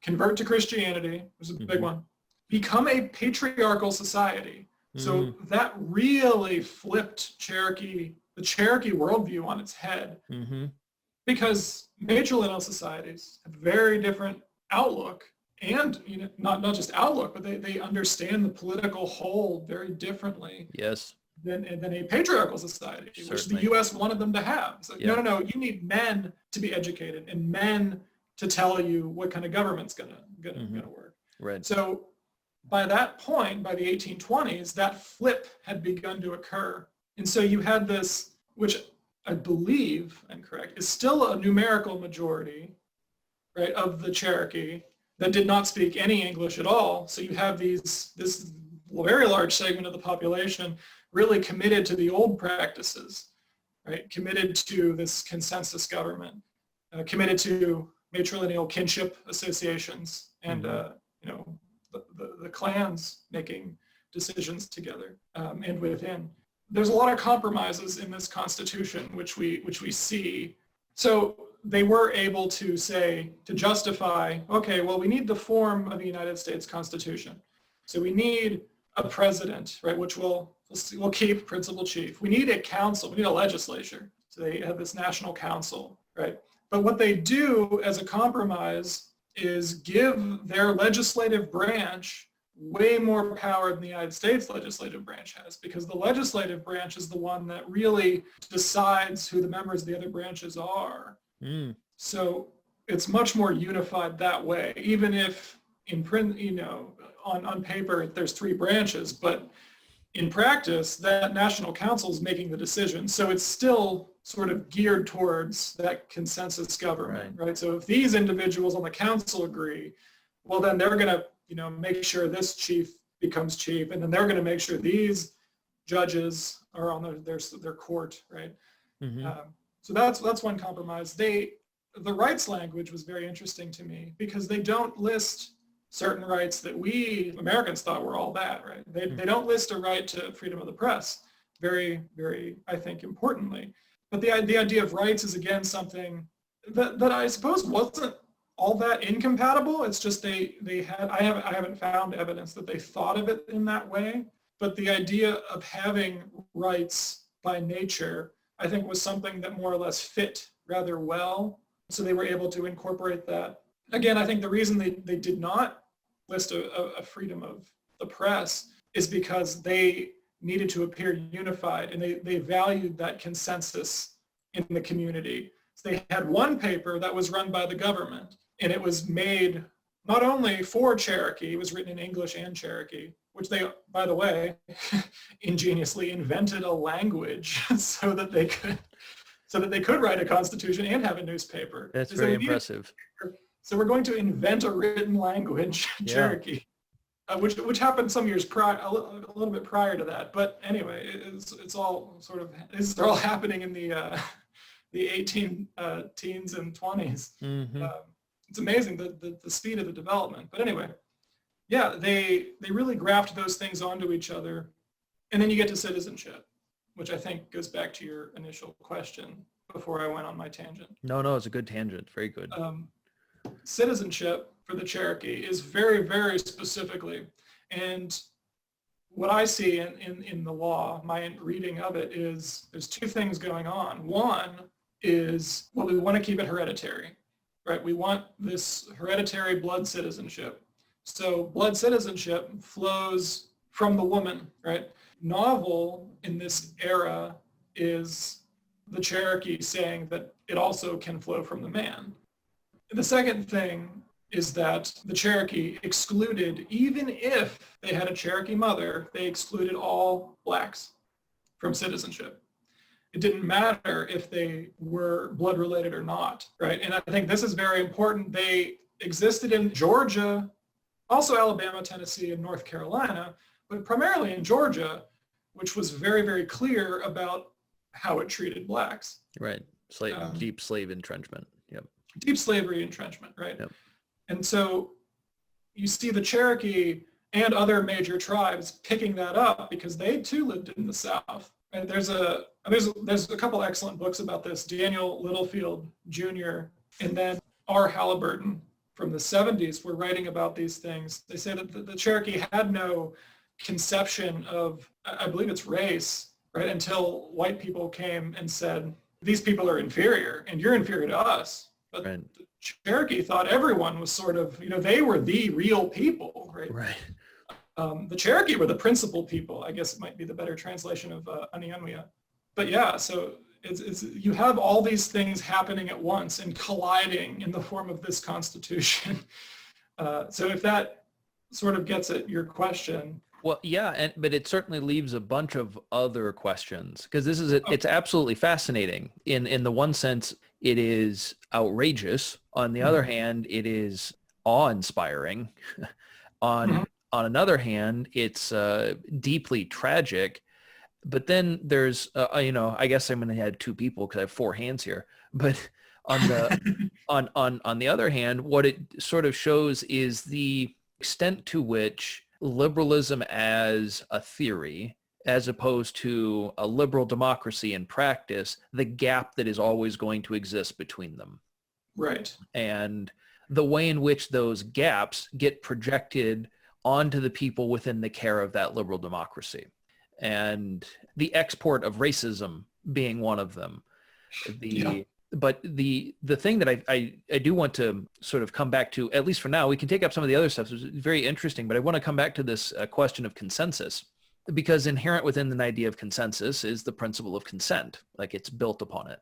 Convert to Christianity was a big one. Become a patriarchal society. So that really flipped the Cherokee worldview on its head. Because matrilineal societies have very different outlook and not just outlook, but they understand the political whole very differently than a patriarchal society, which the U.S. wanted them to have. So no, you need men to be educated and men to tell you what kind of government's gonna work. Right. So by that point, by the 1820s, that flip had begun to occur. And so you had this, which I believe, I'm correct, is still a numerical majority, right, of the Cherokee that did not speak any English at all. So you have this very large segment of the population really committed to the old practices, right, committed to this consensus government, committed to matrilineal kinship associations, and the clans making decisions together and within. There's a lot of compromises in this Constitution, which we see. So they were able to say, to justify, okay, well, we need the form of the United States Constitution. So we need a president, right, which we'll keep principal chief. We need a council, we need a legislature. So they have this national council, right? But what they do as a compromise is give their legislative branch way more power than the United States legislative branch has, because the legislative branch is the one that really decides who the members of the other branches are. So it's much more unified that way, even if in print, on paper there's 3 branches, but in practice that national council is making the decision. So it's still sort of geared towards that consensus government, right? So if these individuals on the council agree, well, then they're going to make sure this chief becomes chief, and then they're going to make sure these judges are on their court, right? So that's one compromise. The rights language was very interesting to me, because they don't list certain rights that we Americans thought were all bad, right? They don't list a right to freedom of the press, very, very, I think, importantly. But the idea of rights is, again, something that I suppose wasn't all that incompatible. It's just I haven't found evidence that they thought of it in that way. But the idea of having rights by nature, I think, was something that more or less fit rather well. So they were able to incorporate that. Again, I think the reason they did not list a freedom of the press is because they needed to appear unified, and they valued that consensus in the community. So they had one paper that was run by the government, and it was made not only for Cherokee, it was written in English and Cherokee, which they, by the way, ingeniously invented a language so that they could write a constitution and have a newspaper. That's very impressive. So we're going to invent a written language, Cherokee, which happened some years prior, a little bit prior to that. But anyway, it's all sort of, they're all happening in the 18 teens and 20s. It's amazing the speed of the development. But anyway, yeah, they really graft those things onto each other. And then you get to citizenship, which I think goes back to your initial question before I went on my tangent. No, it's a good tangent. Very good. Citizenship for the Cherokee is very, very specifically, and what I see in the law, my reading of it, is there's 2 things going on. One is, well, we want to keep it hereditary, right? We want this hereditary blood citizenship. So blood citizenship flows from the woman, right? Novel in this era is the Cherokee saying that it also can flow from the man. The second thing is that the Cherokee excluded, even if they had a Cherokee mother, they excluded all blacks from citizenship. It didn't matter if they were blood related or not, right? And I think this is very important. They existed in Georgia, also Alabama, Tennessee, and North Carolina, but primarily in Georgia, which was very, very clear about how it treated blacks. Right. Deep slave entrenchment. Yep. Deep slavery entrenchment, right? Yep. And so you see the Cherokee and other major tribes picking that up because they too lived in the South. And there's a couple excellent books about this. Daniel Littlefield Jr. and then R. Halliburton from the 70s were writing about these things. They say that the Cherokee had no conception of, I believe it's race, right, until white people came and said, these people are inferior and you're inferior to us. But right. The Cherokee thought everyone was sort of, they were the real people, right? Right. The Cherokee were the principal people. I guess it might be the better translation of Anianwia. But yeah, so You have all these things happening at once and colliding in the form of this Constitution. So if that sort of gets at your question. Well, yeah, but it certainly leaves a bunch of other questions because Oh, it's absolutely fascinating. In the one sense, it is outrageous. On the other hand, it is awe-inspiring. mhm. On another hand, it's deeply tragic. But then there's, I guess I'm going to add two people because I have four hands here. But on the on the other hand, what it sort of shows is the extent to which liberalism as a theory, as opposed to a liberal democracy in practice, the gap that is always going to exist between them. Right. And the way in which those gaps get projected onto the people within the care of that liberal democracy. And the export of racism being one of them. Yeah. But the thing that I do want to sort of come back to, at least for now, we can take up some of the other stuff. It's very interesting, but I want to come back to this question of consensus, because inherent within the idea of consensus is the principle of consent, like it's built upon it.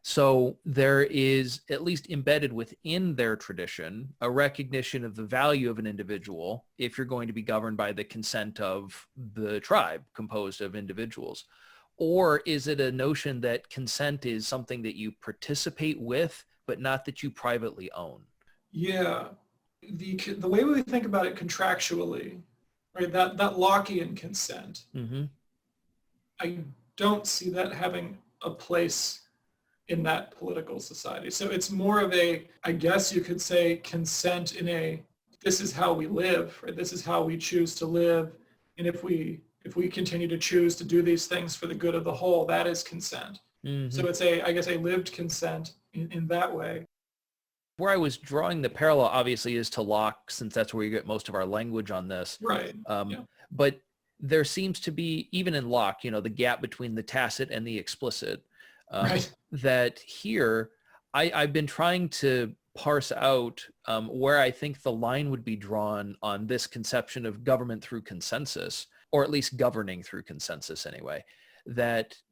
So there is, at least embedded within their tradition, a recognition of the value of an individual if you're going to be governed by the consent of the tribe composed of individuals. Or is it a notion that consent is something that you participate with, but not that you privately own? Yeah. The way we think about it contractually, right, that Lockean consent, Mm-hmm. I don't see that having a place in that political society. So it's more of a, I guess you could say, consent in a, this is how we live, right? This is how we choose to live. And if we continue to choose to do these things for the good of the whole, that is consent. Mm-hmm. So it's a, I guess, a lived consent in that way. Where I was drawing the parallel, obviously, is to Locke, since that's where you get most of our language on this. Right. Yeah. But there seems to be, even in Locke, the gap between the tacit and the explicit. Right. That here, I've been trying to parse out where I think the line would be drawn on this conception of government through consensus, or at least governing through consensus anyway.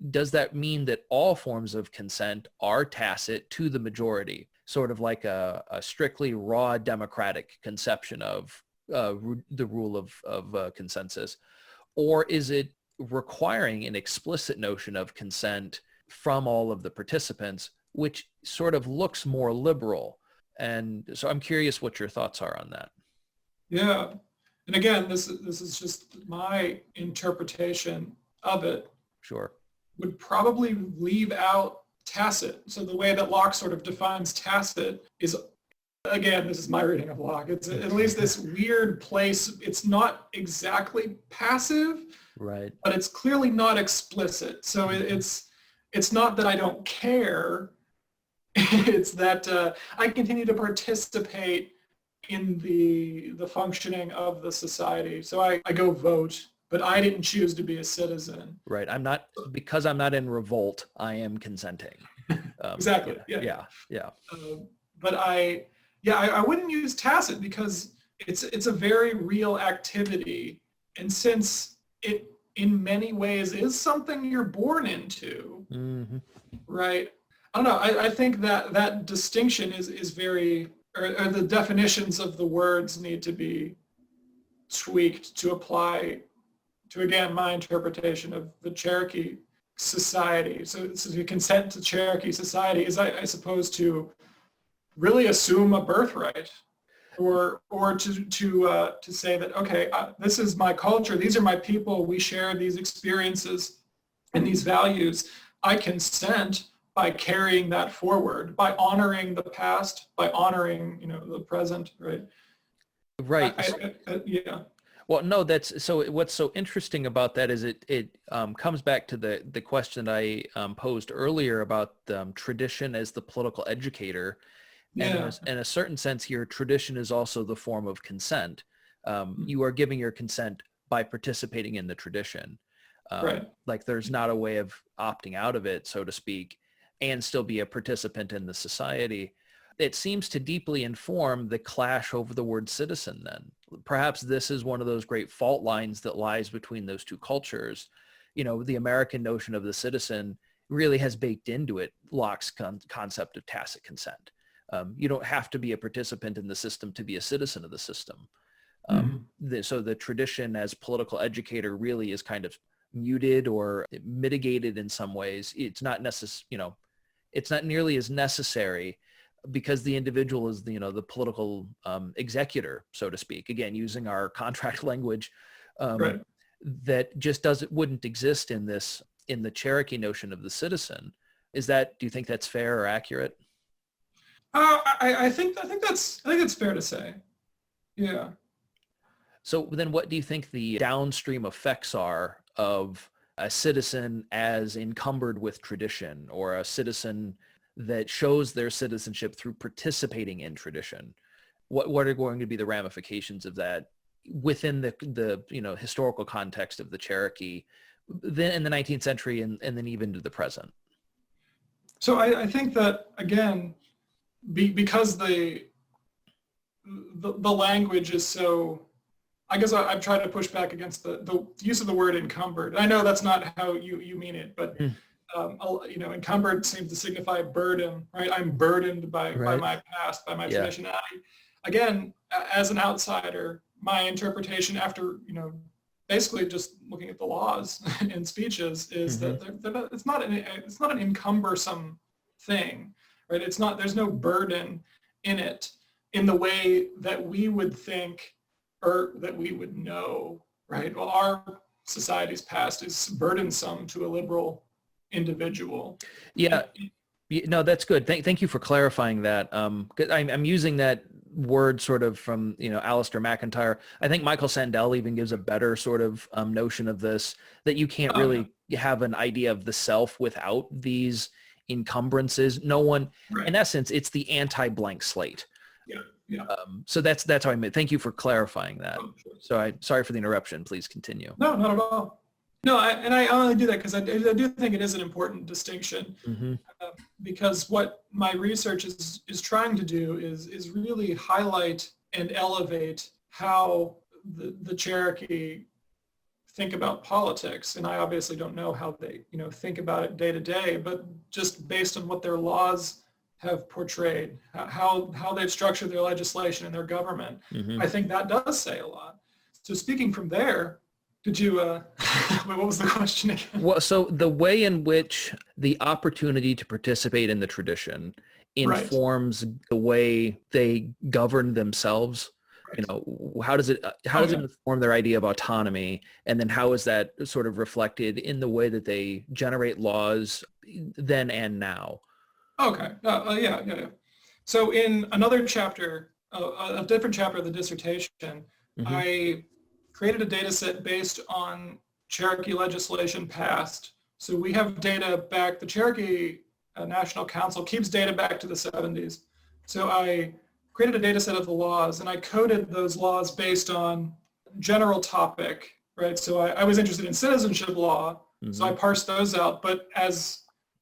Does that mean that all forms of consent are tacit to the majority, sort of like a strictly raw democratic conception of the rule of consensus? Or is it requiring an explicit notion of consent from all of the participants, which sort of looks more liberal? And so I'm curious what your thoughts are on that. Yeah. And again, this is just my interpretation of it. Sure. Would probably leave out tacit. So the way that Locke sort of defines tacit is, again, this is my reading of Locke. It's at least this weird place. It's not exactly passive, right, but it's clearly not explicit. So it's not that I don't care. It's that I continue to participate in the functioning of the society. So I go vote, but I didn't choose to be a citizen. Right. Because I'm not in revolt, I am consenting. Exactly. Yeah. But I wouldn't use tacit because it's a very real activity. And since it in many ways is something you're born into, mm-hmm. right? I don't know. I think that distinction is very, or the definitions of the words need to be tweaked to apply to, again, my interpretation of the Cherokee Society. So to consent to Cherokee Society is, I suppose, to really assume a birthright, or to say that, okay, this is my culture, these are my people, we share these experiences and these values. I consent by carrying that forward, by honoring the past, by honoring the present, right? Right. Yeah. Well, no, what's so interesting about that is it comes back to the question I posed earlier about tradition as the political educator. Yeah. And in a certain sense here, tradition is also the form of consent. You are giving your consent by participating in the tradition. Right. Like there's not a way of opting out of it, so to speak, and still be a participant in the society. It seems to deeply inform the clash over the word citizen then. Perhaps this is one of those great fault lines that lies between those two cultures. The American notion of the citizen really has baked into it Locke's concept of tacit consent. You don't have to be a participant in the system to be a citizen of the system. So the tradition as political educator really is kind of muted or mitigated in some ways. It's not it's not nearly as necessary because the individual is the political executor, so to speak. Again, using our contract language, Right. that just wouldn't exist in the Cherokee notion of the citizen. Do you think that's fair or accurate? I think that's fair to say. Yeah. So then what do you think the downstream effects are of a citizen as encumbered with tradition, or a citizen that shows their citizenship through participating in tradition? What are going to be the ramifications of that within the historical context of the Cherokee then in the 19th century and then even to the present? So I think that, again, because the language is so, I guess I've tried to push back against the use of the word encumbered. I know that's not how you mean it, but encumbered seems to signify burden, right? I'm burdened by my past, by my tradition. Again, as an outsider, my interpretation after basically just looking at the laws and speeches is that it's not an encumbersome thing, right? There's no burden in it in the way that we would think or that we would know, right? Well, our society's past is burdensome to a liberal individual. Yeah. No, that's good. Thank you for clarifying that. I'm using that word sort of from, Alistair McIntyre. I think Michael Sandel even gives a better sort of notion of this, that you can't really have an idea of the self without these encumbrances. No one, in essence, it's the anti-blank slate. Yeah. So that's how I meant. Thank you for clarifying that. Sure. So sorry for the interruption. Please continue. No, not at all. No, I only do that because I do think it is an important distinction, because what my research is trying to do is really highlight and elevate how the Cherokee think about politics. And I obviously don't know how they think about it day to day, but just based on what their laws have portrayed, how they've structured their legislation and their government, I think that does say a lot. So speaking from there, did you, what was the question again? Well, so the way in which the opportunity to participate in the tradition informs the way they govern themselves. How does it inform their idea of autonomy? And then how is that sort of reflected in the way that they generate laws then and now? Okay. Yeah. So in another chapter, a different chapter of the dissertation, I created a data set based on Cherokee legislation passed. So we have data back, the Cherokee National Council keeps data back to the 70s. So I created a data set of the laws and I coded those laws based on general topic, right? So I was interested in citizenship law, so I parsed those out. But as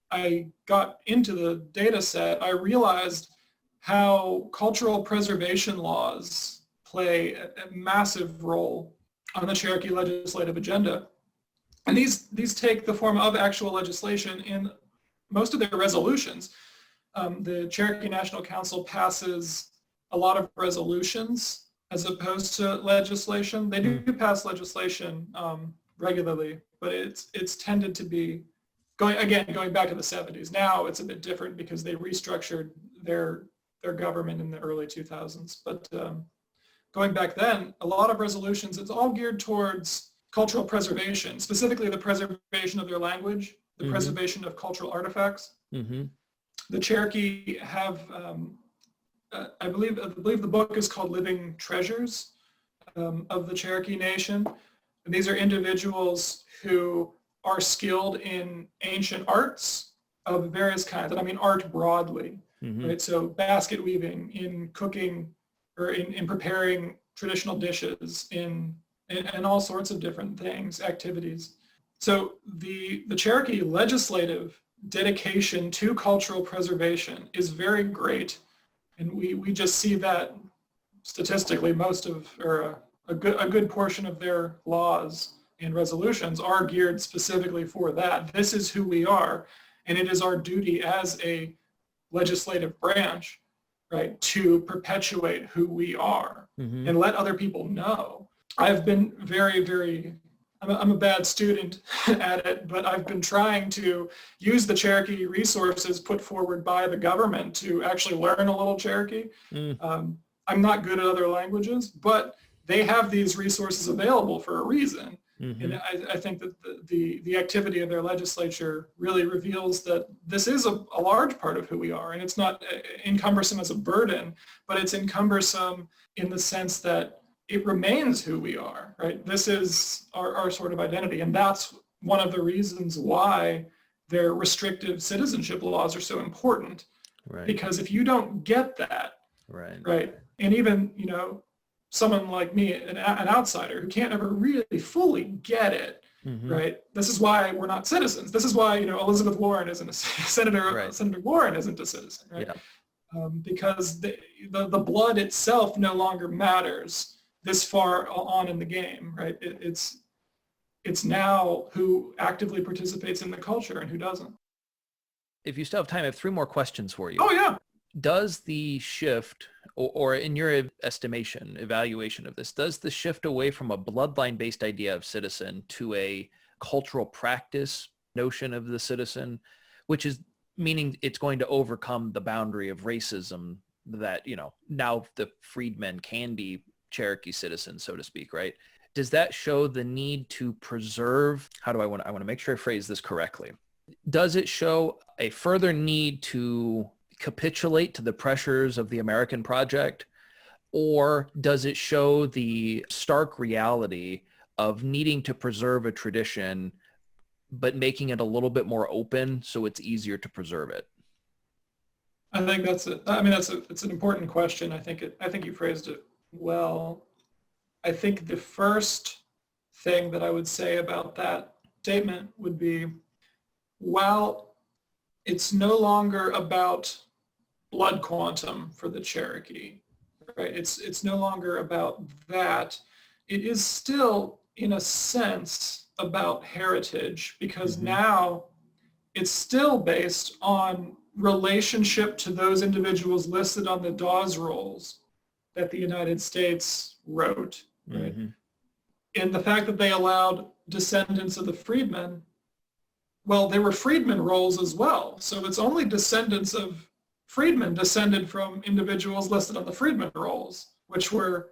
I got into the data set, I realized how cultural preservation laws play a massive role on the Cherokee legislative agenda. And these take the form of actual legislation in most of their resolutions. The Cherokee National Council passes a lot of resolutions as opposed to legislation. They do pass legislation regularly, but it's tended to be, going back to the 70s. Now it's a bit different because they restructured their government in the early 2000s. But going back then, a lot of resolutions, it's all geared towards cultural preservation, specifically the preservation of their language, the preservation of cultural artifacts. The Cherokee have, I believe the book is called Living Treasures of the Cherokee Nation. And these are individuals who are skilled in ancient arts of various kinds. And I mean art broadly, right? So basket weaving, in cooking, or in preparing traditional dishes, in all sorts of different things, activities. So the Cherokee legislative dedication to cultural preservation is very great. And we just see that statistically, a good portion of their laws and resolutions are geared specifically for that. This is who we are. And it is our duty as a legislative branch, right, to perpetuate who we are and let other people know. I've been I'm a bad student at it, but I've been trying to use the Cherokee resources put forward by the government to actually learn a little Cherokee. I'm not good at other languages, but they have these resources available for a reason. And I think that the activity of their legislature really reveals that this is a large part of who we are. And it's not encumbersome as a burden, but it's encumbersome in the sense that it remains who we are, right? This is our sort of identity. And that's one of the reasons why their restrictive citizenship laws are so important. Right. Because if you don't get that, right, and even, someone like me, an outsider who can't ever really fully get it, right? This is why we're not citizens. This is why, Elizabeth Warren isn't a senator. Senator Warren isn't a citizen, right? Yeah. Because the blood itself no longer matters this far on in the game, right? It's now who actively participates in the culture and who doesn't. If you still have time, I have 3 more questions for you. Oh, yeah. Does the shift, or in your estimation, evaluation of this, does the shift away from a bloodline-based idea of citizen to a cultural practice notion of the citizen, which is meaning it's going to overcome the boundary of racism that, now the freedmen can be Cherokee citizens, so to speak, right? Does that show the need to preserve, I want to make sure I phrase this correctly. Does it show a further need to capitulate to the pressures of the American project, or does it show the stark reality of needing to preserve a tradition but making it a little bit more open so it's easier to preserve it? I think it's an important question. I think you phrased it well. I think the first thing that I would say about that statement would be, while it's no longer about blood quantum for the Cherokee, right? It's no longer about that. It is still, in a sense, about heritage, because now it's still based on relationship to those individuals listed on the Dawes Rolls that the United States wrote, right? And the fact that they allowed descendants of the freedmen, well, they were freedmen rolls as well. So it's only descendants of freedmen descended from individuals listed on the freedmen rolls, which were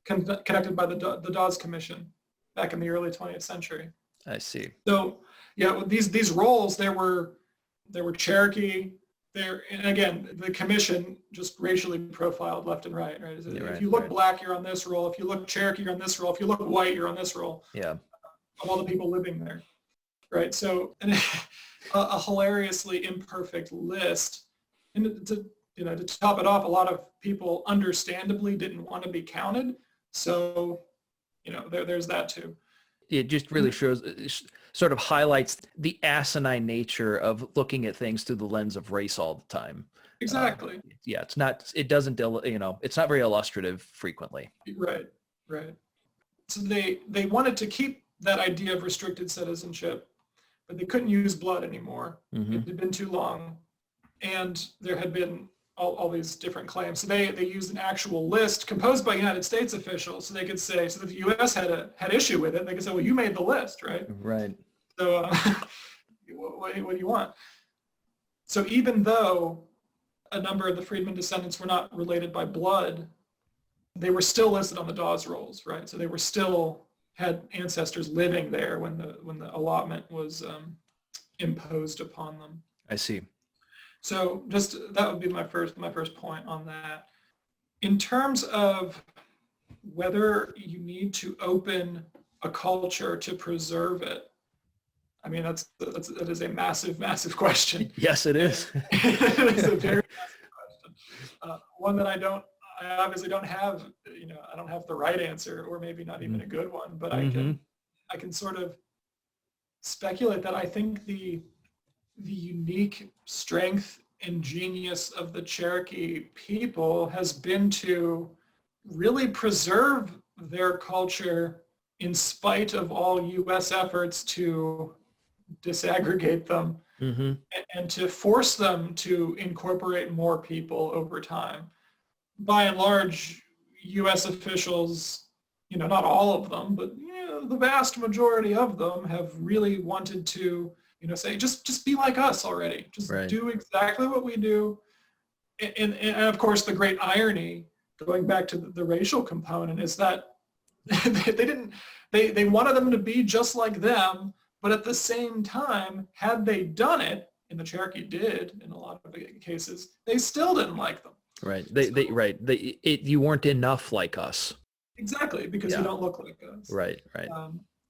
connected by the Dawes Commission back in the early 20th century. I see. So yeah, these rolls, there were Cherokee. And again, the commission just racially profiled left and right, right? If you look black, you're on this roll. If you look Cherokee, you're on this roll. If you look white, you're on this roll. Yeah. Of all the people living there, right? So a hilariously imperfect list. And to top it off, a lot of people understandably didn't want to be counted. So, there's that too. It just really sort of highlights the asinine nature of looking at things through the lens of race all the time. Exactly. It's not very illustrative frequently. Right. So they wanted to keep that idea of restricted citizenship, but they couldn't use blood anymore. It had been too long. And there had been all these different claims. So they used an actual list composed by United States officials, so they could say, so if the U.S. had issue with it, they could say, well, you made the list, right? Right. So what do you want? So even though a number of the freedmen descendants were not related by blood, they were still listed on the Dawes Rolls, right? So they were still had ancestors living there when the allotment was imposed upon them. I see. So that would be my first point on that. In terms of whether you need to open a culture to preserve it, I mean, that is a massive question. Yes, it is. It is a very massive question. One that I obviously don't have, I don't have the right answer, or maybe not even a good one, but I can sort of speculate that I think the unique strength and genius of the Cherokee people has been to really preserve their culture in spite of all U.S. efforts to disaggregate them Mm-hmm. and to force them to incorporate more people over time. By and large, U.S. officials, not all of them, but the vast majority of them have really wanted to, say, just be like us already. Just Right. do exactly what we do. And of course, the great irony, going back to the racial component, is that they wanted them to be just like them, but at the same time, had they done it, and the Cherokee did in a lot of cases, they still didn't like them. Right. So, You weren't enough like us. exactly, because you Yeah. don't look like us. Right. Right.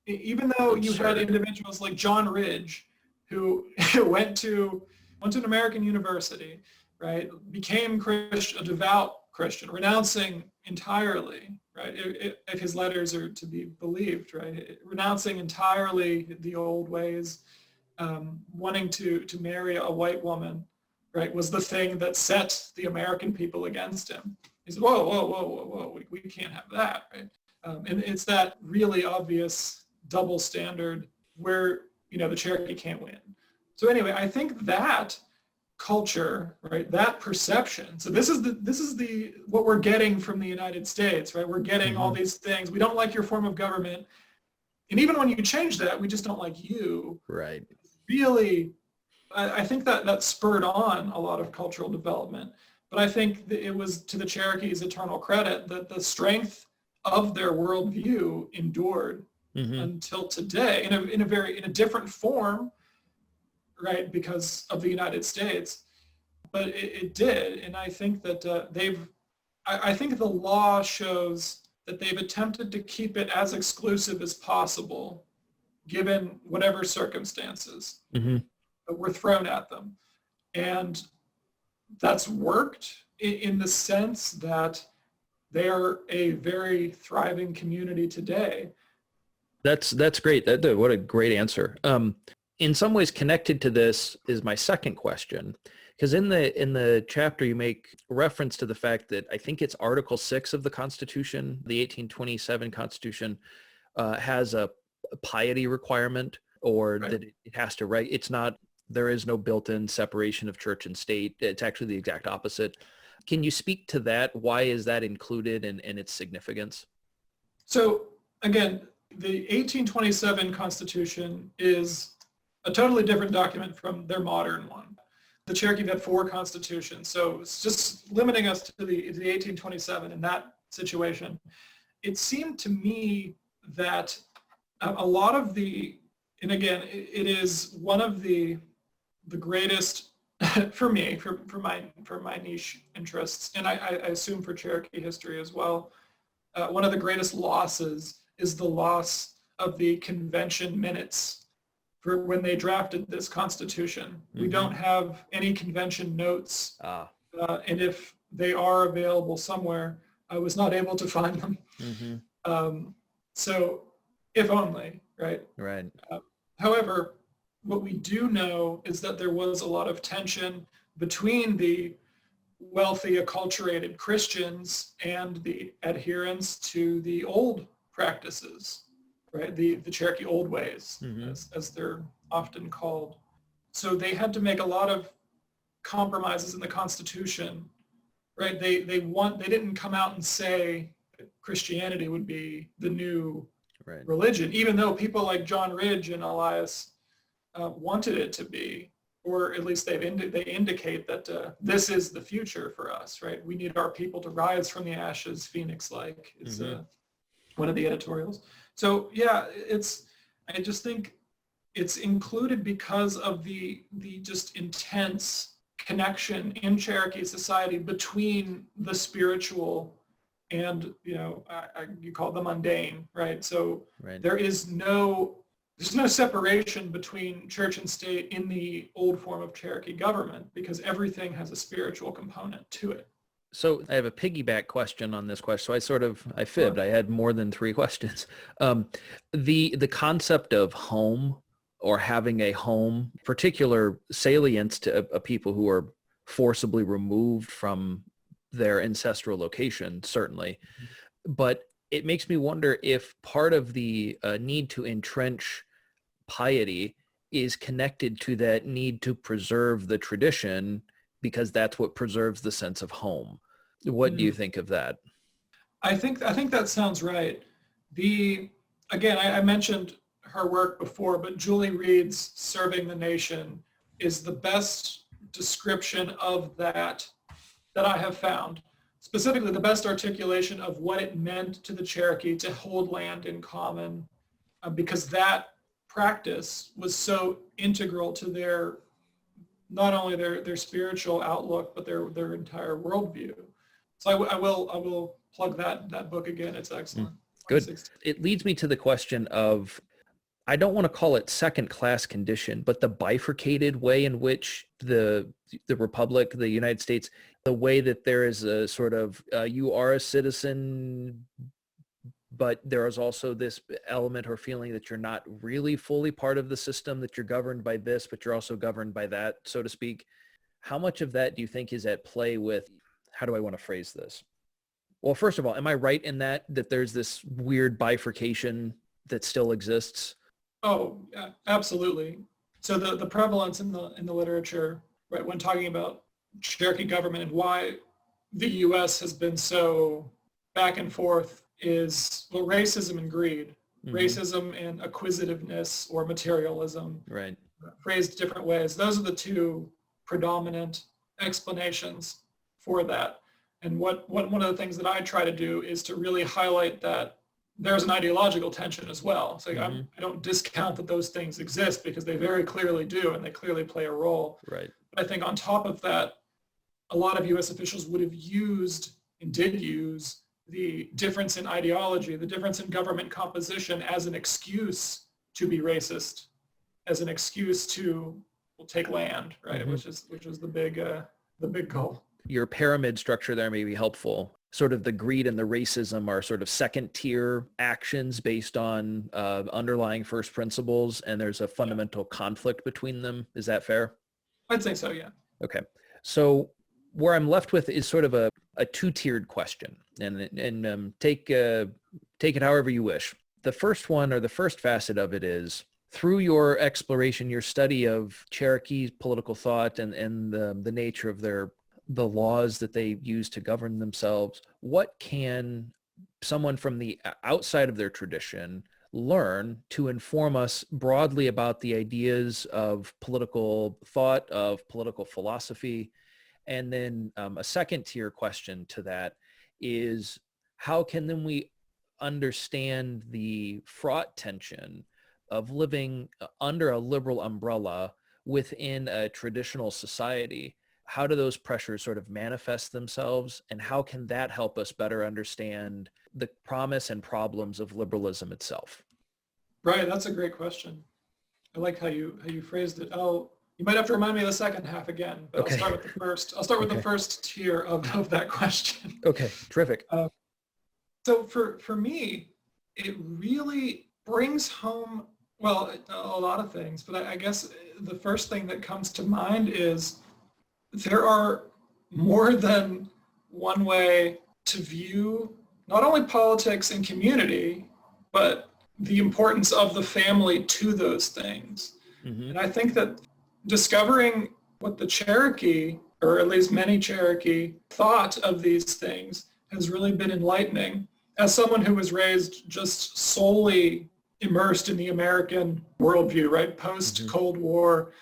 Even though you had Absurd. individuals like John Ridge, who went to an American university, right, became a devout Christian, renouncing entirely, right, if his letters are to be believed, right, renouncing entirely the old ways, wanting to marry a white woman, right, was the thing that set the American people against him. He said, whoa, whoa, whoa, whoa, whoa, we can't have that, right? And it's that really obvious double standard where, the Cherokee can't win. So anyway, I think that culture, right, that perception. So this is the what we're getting from the United States, right? We're getting all these things. We don't like your form of government. And even when you change that, we just don't like you. Right. Really, I think that spurred on a lot of cultural development. But I think that it was to the Cherokees' eternal credit that the strength of their worldview endured until today in a different form, right, because of the United States. But it did, and I think that I think the law shows that they've attempted to keep it as exclusive as possible, given whatever circumstances that were thrown at them. And that's worked in the sense that they're a very thriving community today. That's great. What a great answer. In some ways connected to this is my second question, because in the chapter you make reference to the fact that I think it's Article 6 of the Constitution, the 1827 Constitution, has a piety requirement, or Right. that it has to write. It's not, there is no built-in separation of church and state. It's actually the exact opposite. Can you speak to that? Why is that included and its significance? So again, the 1827 Constitution is a totally different document from their modern one. The Cherokee had 4 constitutions, so it's just limiting us to the 1827 in that situation. It seemed to me that a lot of and again, it is one of the greatest for me, for my niche interests, and I assume for Cherokee history as well. One of the greatest losses is the loss of the convention minutes for when they drafted this Constitution. We don't have any convention notes, and if they are available somewhere, I was not able to find them. So, if only, right? Right. However, what we do know is that there was a lot of tension between the wealthy, acculturated Christians and the adherents to the old practices, right? The Cherokee old ways, as they're often called. So they had to make a lot of compromises in the Constitution, right? They didn't come out and say that Christianity would be the new religion, even though people like John Ridge and Elias wanted it to be, or at least they indicate that this is the future for us, right? We need our people to rise from the ashes, phoenix-like, is one of the editorials. So yeah, I just think it's included because of the just intense connection in Cherokee society between the spiritual and, you call it the mundane, right? So there's no separation between church and state in the old form of Cherokee government, because everything has a spiritual component to it. So I have a piggyback question on this question. So I fibbed. I had more than 3 questions. The concept of home, or having a home, particular salience to people who are forcibly removed from their ancestral location, certainly. But it makes me wonder if part of the need to entrench piety is connected to that need to preserve the tradition because that's what preserves the sense of home. What do you think of that? I think that sounds right. Again, I mentioned her work before, but Julie Reed's Serving the Nation is the best description of that I have found. Specifically, the best articulation of what it meant to the Cherokee to hold land in common, because that practice was so integral to their, not only their spiritual outlook, but their entire worldview. So I will plug that book again. It's excellent. Good. It leads me to the question of, I don't want to call it second class condition, but the bifurcated way in which the Republic, the United States, the way that there is a sort of, you are a citizen, but there is also this element or feeling that you're not really fully part of the system, that you're governed by this, but you're also governed by that, so to speak. How much of that do you think is at play with, how do I want to phrase this? Well, first of all, am I right in that there's this weird bifurcation that still exists? Oh, yeah, absolutely. So the prevalence in the literature, right, when talking about Cherokee government and why the U.S. has been so back and forth is, well, racism and greed, racism and acquisitiveness or materialism, right, phrased different ways. Those are the two predominant explanations for that. And one of the things that I try to do is to really highlight that there's an ideological tension as well. So I don't discount that those things exist, because they very clearly do, and they clearly play a role. Right. But I think on top of that, a lot of U.S. officials would have used and did use the difference in ideology, the difference in government composition as an excuse to be racist, as an excuse to take land, right? Which is the big goal. Your pyramid structure there may be helpful. Sort of the greed and the racism are sort of second tier actions based on underlying first principles, and there's a fundamental conflict between them. Is that fair? I'd say so, yeah. Okay. So where I'm left with is sort of a two-tiered question, and take it however you wish. The first one, or the first facet of it, is through your exploration, your study of Cherokee political thought and the nature of the laws that they use to govern themselves, what can someone from the outside of their tradition learn to inform us broadly about the ideas of political thought, of political philosophy? And then a second tier question to that is, how can then we understand the fraught tension of living under a liberal umbrella within a traditional society? How do those pressures sort of manifest themselves, and how can that help us better understand the promise and problems of liberalism itself? Right, that's a great question. I like how you phrased it. You might have to remind me of the second half again, but okay. I'll start with the first. I'll start with the first tier of that question. Okay, terrific. So for me, it really brings home, well, a lot of things, but I guess the first thing that comes to mind is there are more than one way to view not only politics and community, but the importance of the family to those things. And I think that discovering what the Cherokee, or at least many Cherokee, thought of these things has really been enlightening. As someone who was raised just solely immersed in the American worldview, right? Post-Cold War,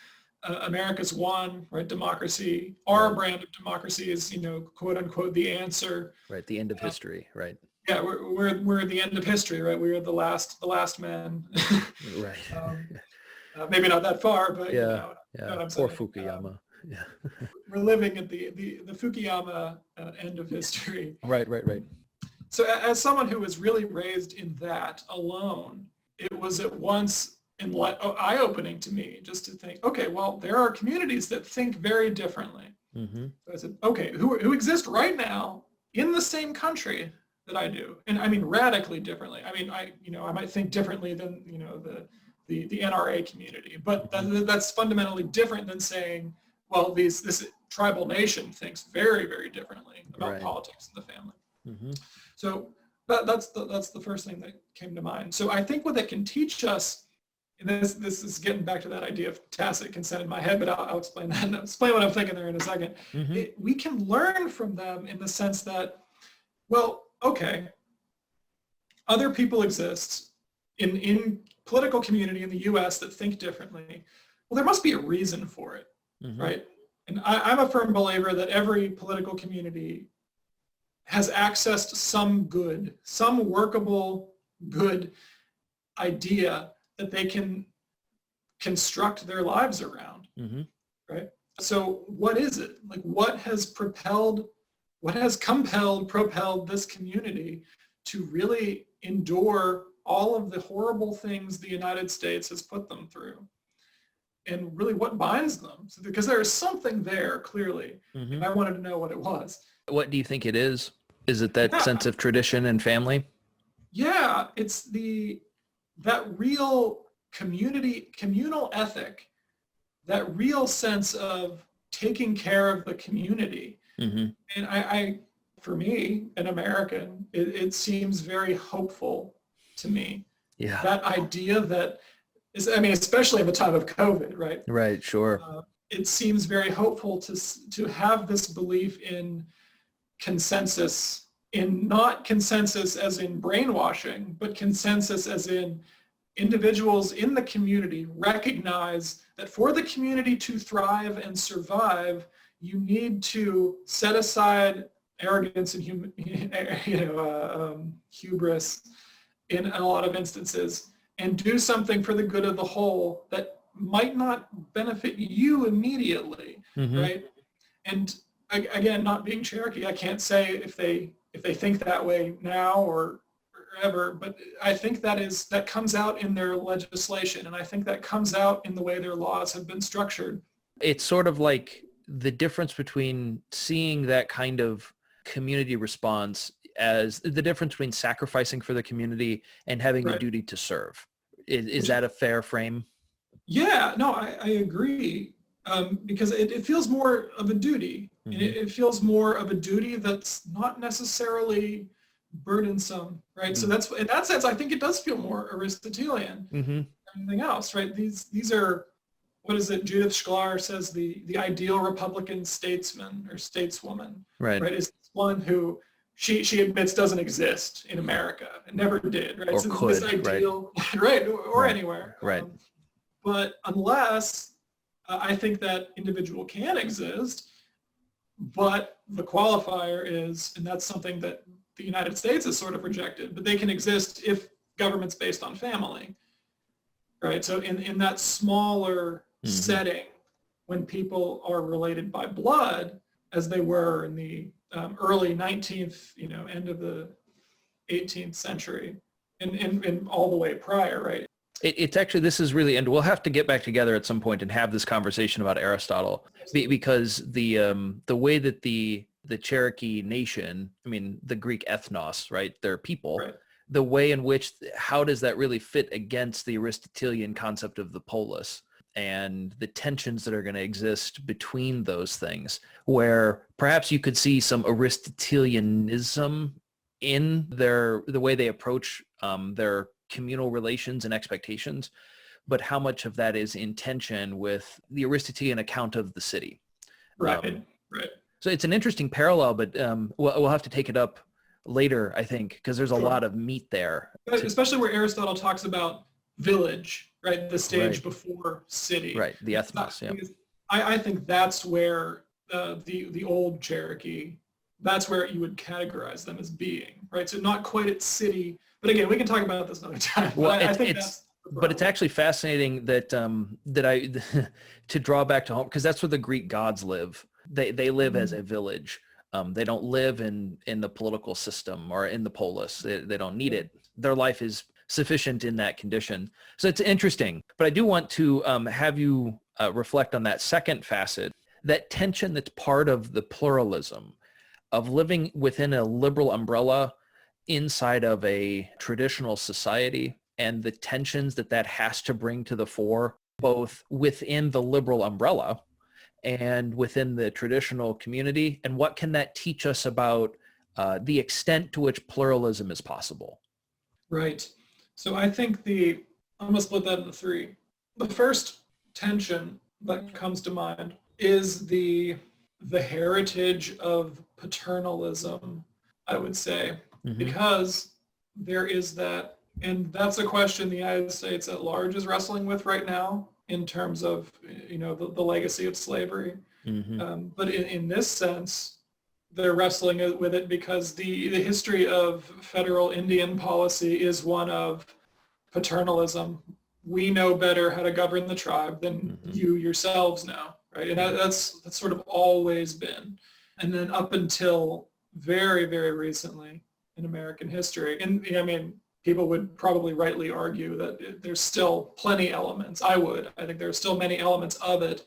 America's won, right? Democracy, our brand of democracy is, quote unquote, the answer. Right, the end of history, right? Yeah, we're the end of history, right? We are the last men. Right. Maybe not that far, but yeah. What I'm Poor saying. Fukuyama. We're living at the Fukuyama end of history. Right. So as someone who was really raised in that alone, it was at once eye-opening to me just to think, okay, well, there are communities that think very differently. So I said, okay, who exist right now in the same country that I do, and I mean radically differently. I mean, I might think differently than the NRA community, but that's fundamentally different than saying, well, this tribal nation thinks very, very differently about politics and the family. So that's the first thing that came to mind. So I think what that can teach us this is getting back to that idea of tacit consent in my head, but I'll explain that. I'll explain what I'm thinking there in a second. We can learn from them in the sense that, well, okay, other people exist in political community in the US that think differently. Well, there must be a reason for it, right? And I'm a firm believer that every political community has access to some good, some workable good idea that they can construct their lives around, right? So what is it? Like, what has propelled this community to really endure all of the horrible things the United States has put them through? And really what binds them? So, because there is something there, clearly, and I wanted to know what it was. What do you think it is? Is it that sense of tradition and family? Yeah, it's that real communal ethic, that real sense of taking care of the community. And for me, an American, it seems very hopeful to me. Yeah. That idea that is, I mean, especially in the time of COVID, right? Right, sure. It seems very hopeful to have this belief in consensus, in not consensus as in brainwashing, but consensus as in individuals in the community recognize that for the community to thrive and survive, you need to set aside arrogance and hubris in a lot of instances and do something for the good of the whole that might not benefit you immediately, right? And again, not being Cherokee, I can't say if they think that way now or ever, but I think that comes out in their legislation, and I think that comes out in the way their laws have been structured. It's sort of like the difference between seeing that kind of community response as the difference between sacrificing for the community and having a duty to serve. Is that a fair frame? Yeah, no, I agree, because it feels more of a duty. And it feels more of a duty that's not necessarily burdensome, right? So that's, in that sense, I think it does feel more Aristotelian than anything else, right? These are, what is it? Judith Shklar says the ideal Republican statesman or stateswoman, right? Is one who she admits doesn't exist in America. It never did, right? Or so could, this ideal, right? Or anywhere, right? But unless I think that individual can exist, but the qualifier is, and that's something that the United States has sort of rejected, but they can exist if government's based on family, right? So in that smaller setting, when people are related by blood, as they were in the early 19th, end of the 18th century, and all the way prior, right? It's actually, this is really, and we'll have to get back together at some point and have this conversation about Aristotle, because the way that the Cherokee nation, I mean, the Greek ethnos, right? They're people. Right. The way in which, how does that really fit against the Aristotelian concept of the polis and the tensions that are going to exist between those things, where perhaps you could see some Aristotelianism in the way they approach their communal relations and expectations, but how much of that is in tension with the Aristotelian account of the city. Right. So it's an interesting parallel, but we'll have to take it up later, I think, because there's a lot of meat there. Especially where Aristotle talks about village, right? The stage before city. Right, the ethnos, yeah. I think that's where the old Cherokee, that's where you would categorize them as being, right? So not quite at city, but again, we can talk about this another time. Well, but it's actually fascinating that I to draw back to home, because that's where the Greek gods live. They live as a village. They don't live in the political system or in the polis. They don't need it. Their life is sufficient in that condition. So it's interesting. But I do want to have you reflect on that second facet, that tension that's part of the pluralism of living within a liberal umbrella inside of a traditional society, and the tensions that has to bring to the fore, both within the liberal umbrella and within the traditional community. And what can that teach us about the extent to which pluralism is possible? Right. So I think the I'm going to split that into three. The first tension that comes to mind is the heritage of paternalism, I would say, because there is that, and that's a question the United States at large is wrestling with right now in terms of, the legacy of slavery. But in this sense, they're wrestling with it because the history of federal Indian policy is one of paternalism. We know better how to govern the tribe than you yourselves know, right? And that's sort of always been. And then up until very, very recently in American history, and I mean, people would probably rightly argue that there's still plenty elements. I think there are still many elements of it,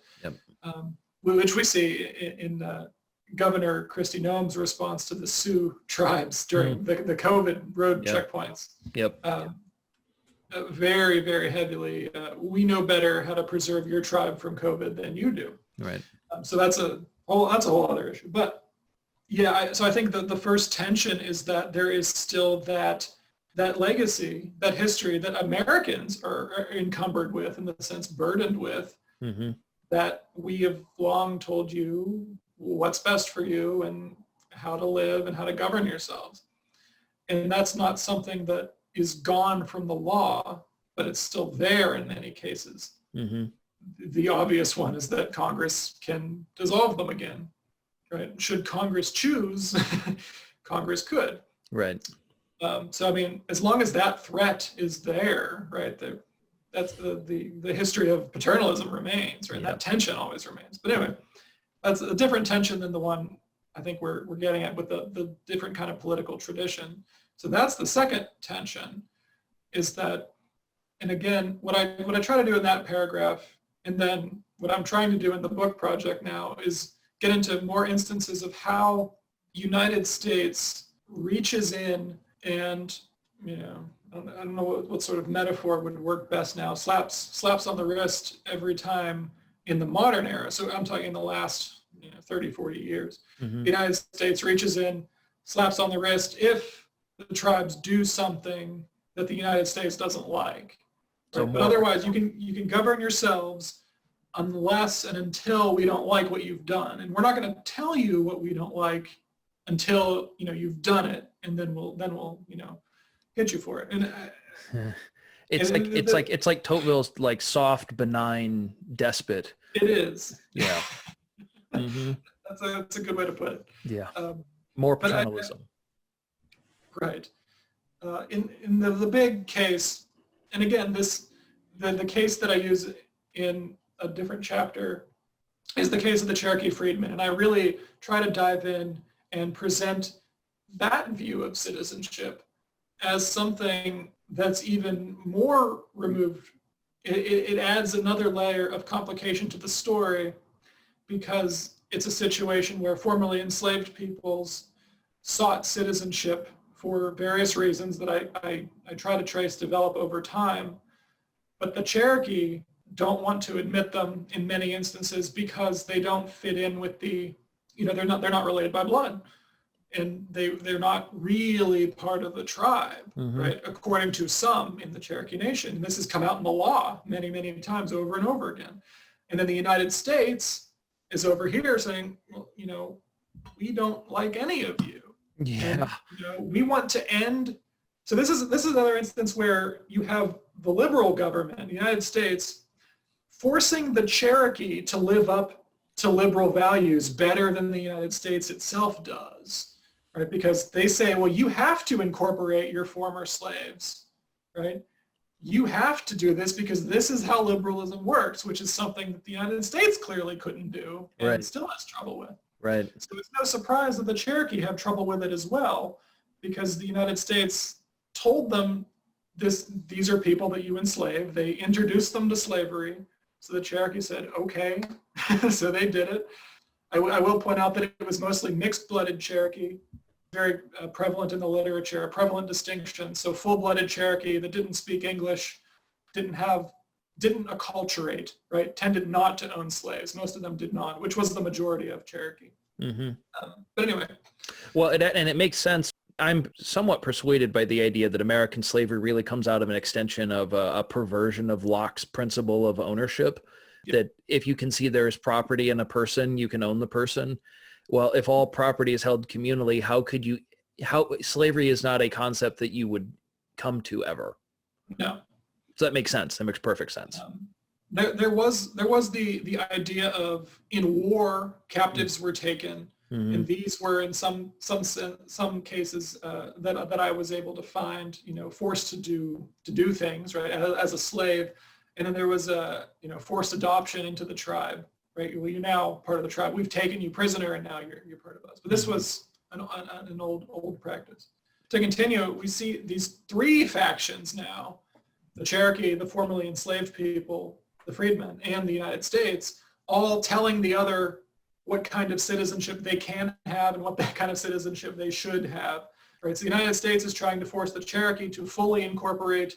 which we see in Governor Kristi Noem's response to the Sioux tribes during the COVID road checkpoints. Very, very heavily, we know better how to preserve your tribe from COVID than you do. Right. So that's a whole other issue. But yeah, so I think that the first tension is that there is still that legacy, that history that Americans are encumbered with, in the sense burdened with, that we have long told you what's best for you and how to live and how to govern yourselves. And that's not something that is gone from the law, but it's still there in many cases. The obvious one is that Congress can dissolve them again, right? Should Congress choose, Congress could. Right. So, I mean, as long as that threat is there, right, that's the history of paternalism remains, right? That tension always remains. But anyway, that's a different tension than the one I think we're getting at with the different kind of political tradition. So that's the second tension, is that, and again, what I try to do in that paragraph, and then what I'm trying to do in the book project now, is get into more instances of how United States reaches in and, I don't know what sort of metaphor would work best now, slaps on the wrist every time in the modern era. So I'm talking in the last 30, 40 years. The United States reaches in, slaps on the wrist if the tribes do something that the United States doesn't like. Right? But otherwise, you can govern yourselves unless and until we don't like what you've done. And we're not going to tell you what we don't like until you've done it, and then we'll hit you for it. And it's like Tocqueville's like soft, benign despot. It is. Yeah. That's a good way to put it. Yeah. More paternalism. Right. In the big case, and again, the case that I use in a different chapter is the case of the Cherokee freedmen. And I really try to dive in and present that view of citizenship as something that's even more removed. It adds another layer of complication to the story, because it's a situation where formerly enslaved peoples sought citizenship for various reasons that I try to develop over time. But the Cherokee don't want to admit them in many instances because they don't fit in with they're not related by blood. And they're not really part of the tribe, right? According to some in the Cherokee Nation. And this has come out in the law many, many times over and over again. And then the United States is over here saying, well, we don't like any of you. Yeah. And, we want to end. So this is another instance where you have the liberal government, the United States, forcing the Cherokee to live up to liberal values better than the United States itself does, right? Because they say, well, you have to incorporate your former slaves, right? You have to do this because this is how liberalism works, which is something that the United States clearly couldn't do and still has trouble with. Right. So it's no surprise that the Cherokee have trouble with it as well, because the United States told them these are people that you enslave. They introduced them to slavery. So the Cherokee said, okay. So they did it. I will point out that it was mostly mixed-blooded Cherokee, very prevalent in the literature, a prevalent distinction. So full-blooded Cherokee that didn't speak English, didn't acculturate, right? Tended not to own slaves. Most of them did not, which was the majority of Cherokee. But anyway. Well, and it makes sense. I'm somewhat persuaded by the idea that American slavery really comes out of an extension of a perversion of Locke's principle of ownership, Yeah. that if you can see there is property in a person, you can own the person. Well, if all property is held communally, how slavery is not a concept that you would come to ever. No. So that makes sense. That makes perfect sense. There was the idea of, in war, captives were taken, and these were in some cases that I was able to find, forced to do things, right, as a slave. And then there was a forced adoption into the tribe, right? Well, you're now part of the tribe. We've taken you prisoner, and now you're part of us. But this was an old practice. To continue, we see these three factions now: the Cherokee, the formerly enslaved people, the freedmen, and the United States, all telling the other what kind of citizenship they can have and what that kind of citizenship they should have. Right? So the United States is trying to force the Cherokee to fully incorporate.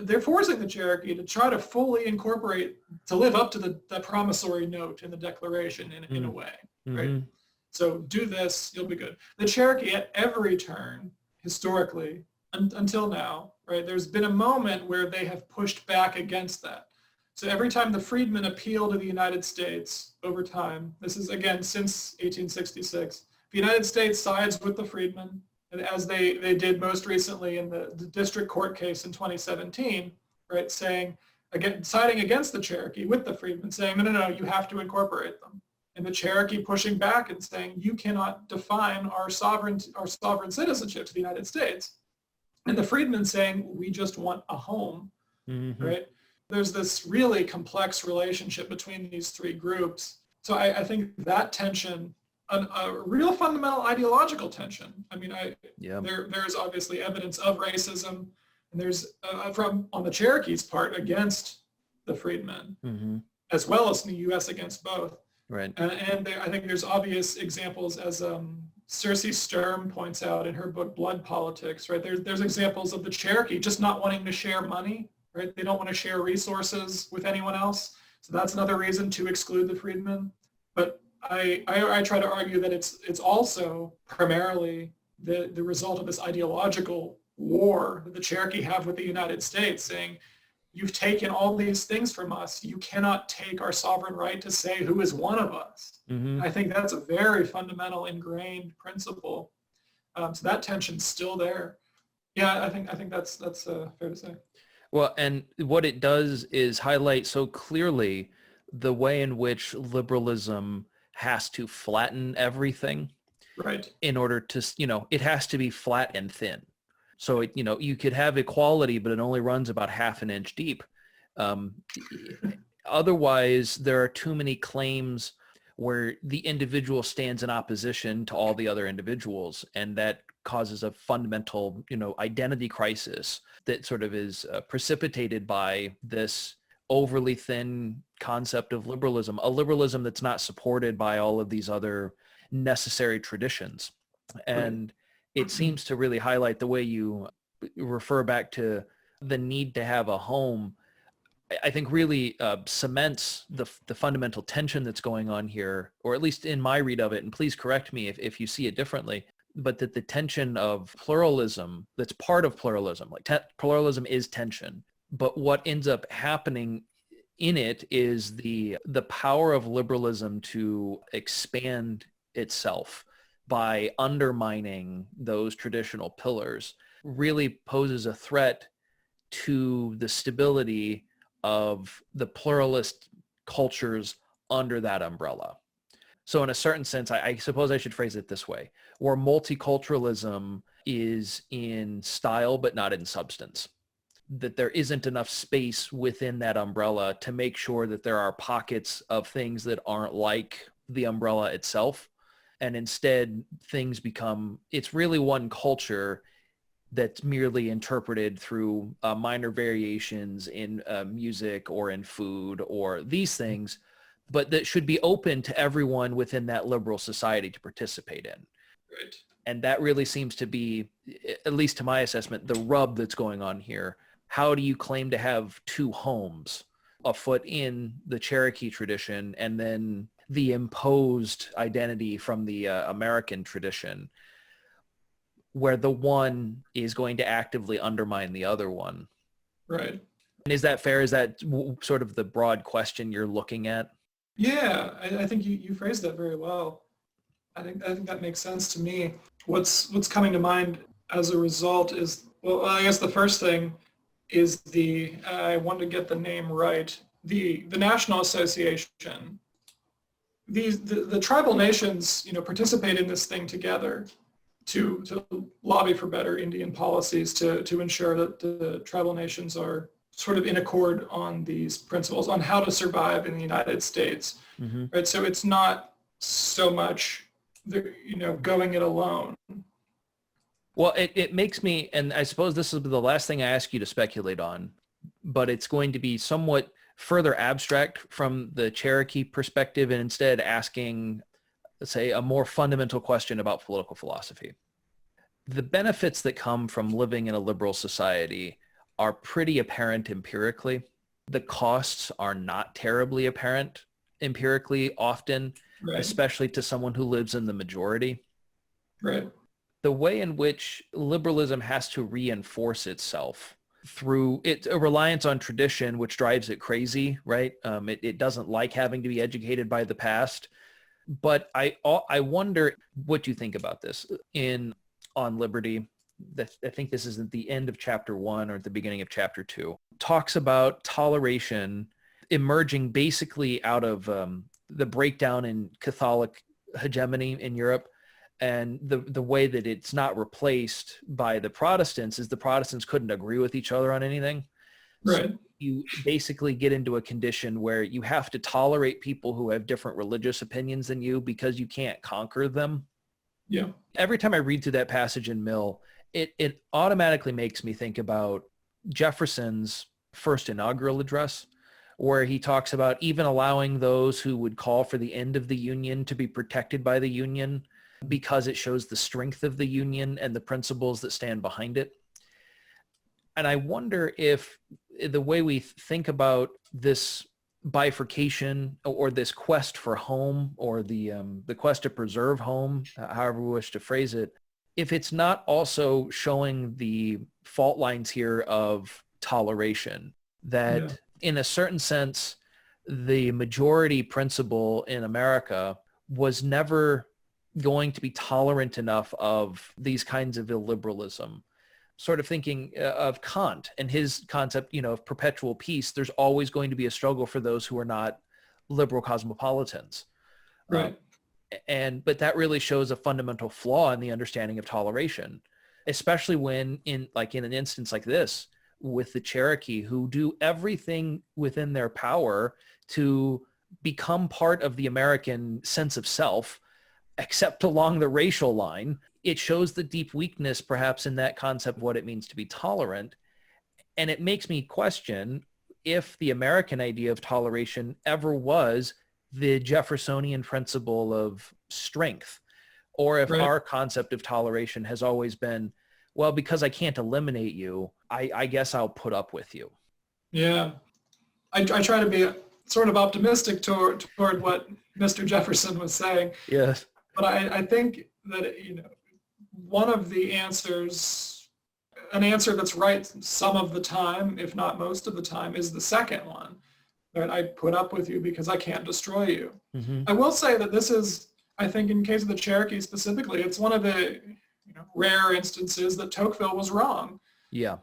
They're forcing the Cherokee to try to fully incorporate, to live up to the promissory note in the Declaration in a way. Right? So do this, you'll be good. The Cherokee, at every turn, historically, until now, right, there's been a moment where they have pushed back against that. So every time the freedmen appeal to the United States over time, this is again since 1866, the United States sides with the freedmen, and as they did most recently in the district court case in 2017, right, saying, again, siding against the Cherokee with the freedmen, saying, no, you have to incorporate them. And the Cherokee pushing back and saying, you cannot define our sovereign citizenship to the United States. And the freedmen saying, we just want a home, right? There's this really complex relationship between these three groups. So I think that tension, a real fundamental ideological tension. I mean, there's obviously evidence of racism, and there's on the Cherokees' part against the freedmen, as well as in the U.S. against both. Right. And I think there's obvious examples, as Cersei Sturm points out in her book Blood Politics, right? There's examples of the Cherokee just not wanting to share money, right? They don't want to share resources with anyone else. So that's another reason to exclude the freedmen. But I try to argue that it's also primarily the result of this ideological war that the Cherokee have with the United States, saying, you've taken all these things from us. You cannot take our sovereign right to say who is one of us. I think that's a very fundamental, ingrained principle. So that tension's still there. Yeah, I think that's fair to say. Well, and what it does is highlight so clearly the way in which liberalism has to flatten everything, right, in order to, it has to be flat and thin. So, you could have equality, but it only runs about half an inch deep. Otherwise, there are too many claims where the individual stands in opposition to all the other individuals, and that causes a fundamental, identity crisis that sort of is precipitated by this overly thin concept of liberalism, a liberalism that's not supported by all of these other necessary traditions. And it seems to really highlight the way you refer back to the need to have a home. I think really cements the fundamental tension that's going on here, or at least in my read of it, and please correct me if you see it differently, but that the tension of pluralism, that's part of pluralism, like pluralism is tension, but what ends up happening in it is the power of liberalism to expand itself by undermining those traditional pillars really poses a threat to the stability of the pluralist cultures under that umbrella. So in a certain sense, I suppose I should phrase it this way, where multiculturalism is in style but not in substance, that there isn't enough space within that umbrella to make sure that there are pockets of things that aren't like the umbrella itself. And instead, things become, it's really one culture that's merely interpreted through minor variations in music or in food or these things, but that should be open to everyone within that liberal society to participate in. Right. And that really seems to be, at least to my assessment, the rub that's going on here. How do you claim to have two homes, a foot in the Cherokee tradition and then the imposed identity from the American tradition, where the one is going to actively undermine the other one. Right. And is that fair? Is that sort of the broad question you're looking at? Yeah, I think you phrased that very well. I think that makes sense to me. What's coming to mind as a result is, well, I guess the first thing is I want to get the name right, the National Association. The tribal nations, participate in this thing together to lobby for better Indian policies, to ensure that the tribal nations are sort of in accord on these principles on how to survive in the United States, Mm-hmm. right? So it's not so much going it alone. Well, it makes me, and I suppose this will be the last thing I ask you to speculate on, but it's going to be somewhat further abstract from the Cherokee perspective and instead asking, let's say, a more fundamental question about political philosophy. The benefits that come from living in a liberal society are pretty apparent empirically. The costs are not terribly apparent empirically often, Right. especially to someone who lives in the majority. Right. The way in which liberalism has to reinforce itself through a reliance on tradition, which drives it crazy, right? It doesn't like having to be educated by the past. But I wonder what you think about this on Liberty. I think this is at the end of chapter 1 or at the beginning of chapter 2. Talks about toleration emerging basically out of the breakdown in Catholic hegemony in Europe. And the way that it's not replaced by the Protestants is the Protestants couldn't agree with each other on anything. Right. So you basically get into a condition where you have to tolerate people who have different religious opinions than you because you can't conquer them. Yeah. Every time I read through that passage in Mill, it automatically makes me think about Jefferson's first inaugural address, where he talks about even allowing those who would call for the end of the Union to be protected by the Union, because it shows the strength of the Union and the principles that stand behind it. And I wonder if the way we think about this bifurcation or this quest for home or the quest to preserve home, however we wish to phrase it, if it's not also showing the fault lines here of toleration, that in a certain sense, the majority principle in America was never going to be tolerant enough of these kinds of illiberalism. Sort of thinking of Kant and his concept, of perpetual peace. There's always going to be a struggle for those who are not liberal cosmopolitans. Right. But that really shows a fundamental flaw in the understanding of toleration, especially when in an instance like this with the Cherokee, who do everything within their power to become part of the American sense of self, except along the racial line. It shows the deep weakness perhaps in that concept of what it means to be tolerant. And it makes me question if the American idea of toleration ever was the Jeffersonian principle of strength, or if our concept of toleration has always been, well, because I can't eliminate you, I guess I'll put up with you. Yeah. I try to be sort of optimistic toward what Mr. Jefferson was saying. Yes. But I think that, one of the answers, an answer that's right some of the time, if not most of the time, is the second one. Right? I put up with you because I can't destroy you. Mm-hmm. I will say that this is, I think in case of the Cherokee specifically, it's one of the rare instances that Tocqueville was wrong. Yeah.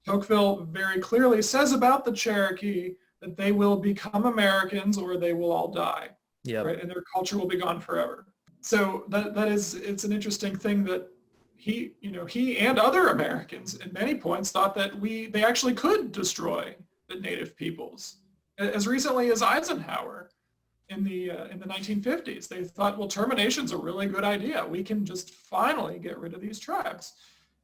Tocqueville very clearly says about the Cherokee that they will become Americans or they will all die. Yeah. Right? And their culture will be gone forever. So it's an interesting thing that he and other Americans at many points thought that they actually could destroy the native peoples. As recently as Eisenhower in the 1950s, they thought, well, termination's a really good idea. We can just finally get rid of these tribes.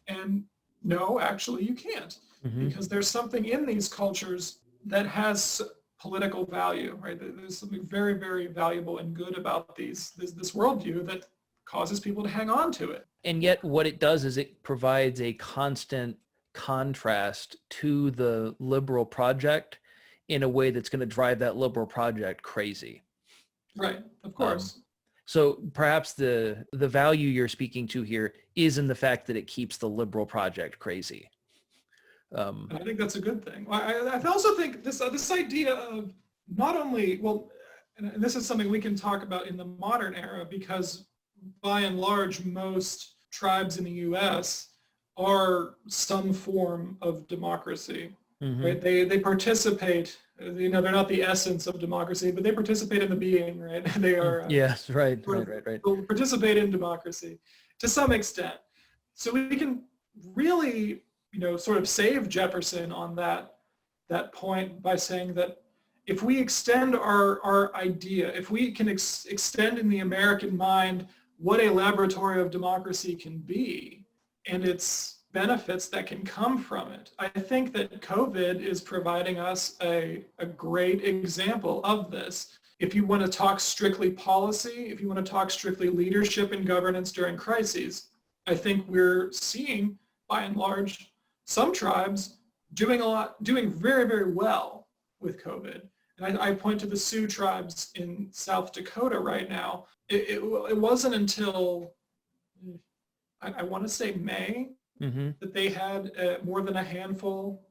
And no, actually you can't, because there's something in these cultures that has political value, right? There's something very, very valuable and good about this worldview that causes people to hang on to it. And yet what it does is it provides a constant contrast to the liberal project in a way that's going to drive that liberal project crazy. Right, of course. So perhaps the value you're speaking to here is in the fact that it keeps the liberal project crazy. And I think that's a good thing. I also think this idea of not only, well, and this is something we can talk about in the modern era, because by and large, most tribes in the U.S. are some form of democracy, right? They participate. They're not the essence of democracy, but they participate in the being, right? They are yes, right. Participate in democracy to some extent. So we can really, sort of save Jefferson on that point by saying that if we extend our idea, if we can extend in the American mind what a laboratory of democracy can be and its benefits that can come from it, I think that COVID is providing us a great example of this. If you want to talk strictly policy, if you want to talk strictly leadership and governance during crises, I think we're seeing, by and large, some tribes doing very, very well with COVID. And I point to the Sioux tribes in South Dakota right now. It wasn't until, I want to say May, that they had more than a handful,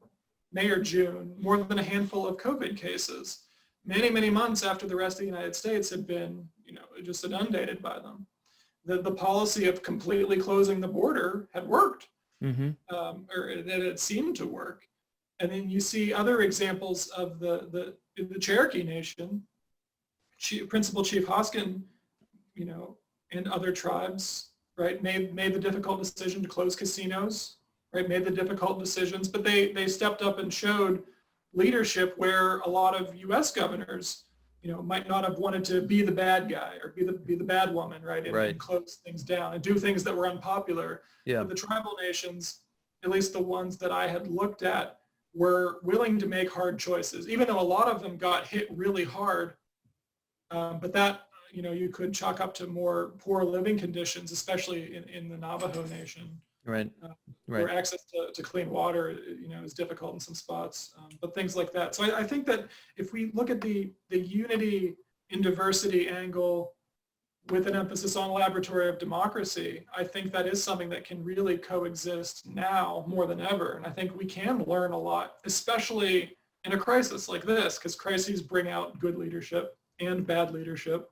May or June, more than a handful of COVID cases. Many, many months after the rest of the United States had been, just inundated by them. The policy of completely closing the border had worked, or that it seemed to work. And then you see other examples of the Cherokee Nation, Principal Chief Hoskin, and other tribes, right, made the difficult decision to close casinos, right, made the difficult decisions, but they stepped up and showed leadership where a lot of U.S. governors, might not have wanted to be the bad guy or be the bad woman, right, and close things down and do things that were unpopular. Yeah. But the tribal nations, at least the ones that I had looked at, were willing to make hard choices, even though a lot of them got hit really hard. But that, you could chalk up to more poor living conditions, especially in the Navajo Nation. Right. Where access to clean water, is difficult in some spots, but things like that. So I think that if we look at the unity in diversity angle with an emphasis on laboratory of democracy, I think that is something that can really coexist now more than ever. And I think we can learn a lot, especially in a crisis like this, because crises bring out good leadership and bad leadership.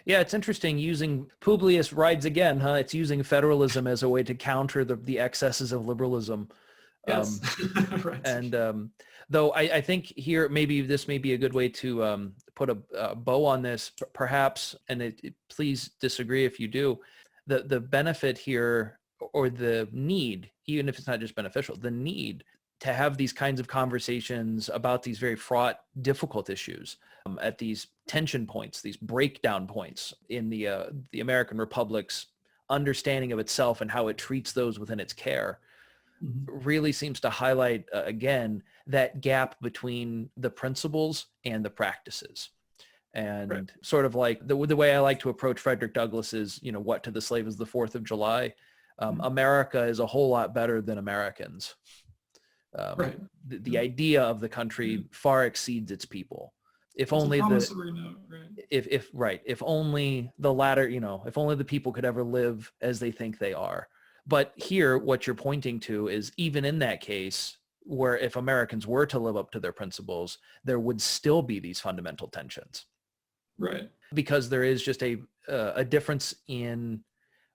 Yeah, it's interesting using Publius rides again, huh? It's using federalism as a way to counter the excesses of liberalism. Yes, right. And though I think here, maybe this may be a good way to put a bow on this, perhaps, and please disagree if you do, the benefit here, or the need, even if it's not just beneficial, the need to have these kinds of conversations about these very fraught, difficult issues at these tension points, these breakdown points in the American Republic's understanding of itself and how it treats those within its care, really seems to highlight, again, that gap between the principles and the practices. And sort of like the way I like to approach Frederick Douglass is, what to the slave is the 4th of July. America is a whole lot better than Americans. The idea of the country far exceeds its people. If only if only the latter, if only the people could ever live as they think they are. But here, what you're pointing to is, even in that case, where if Americans were to live up to their principles, there would still be these fundamental tensions. Right. Because there is just a difference in,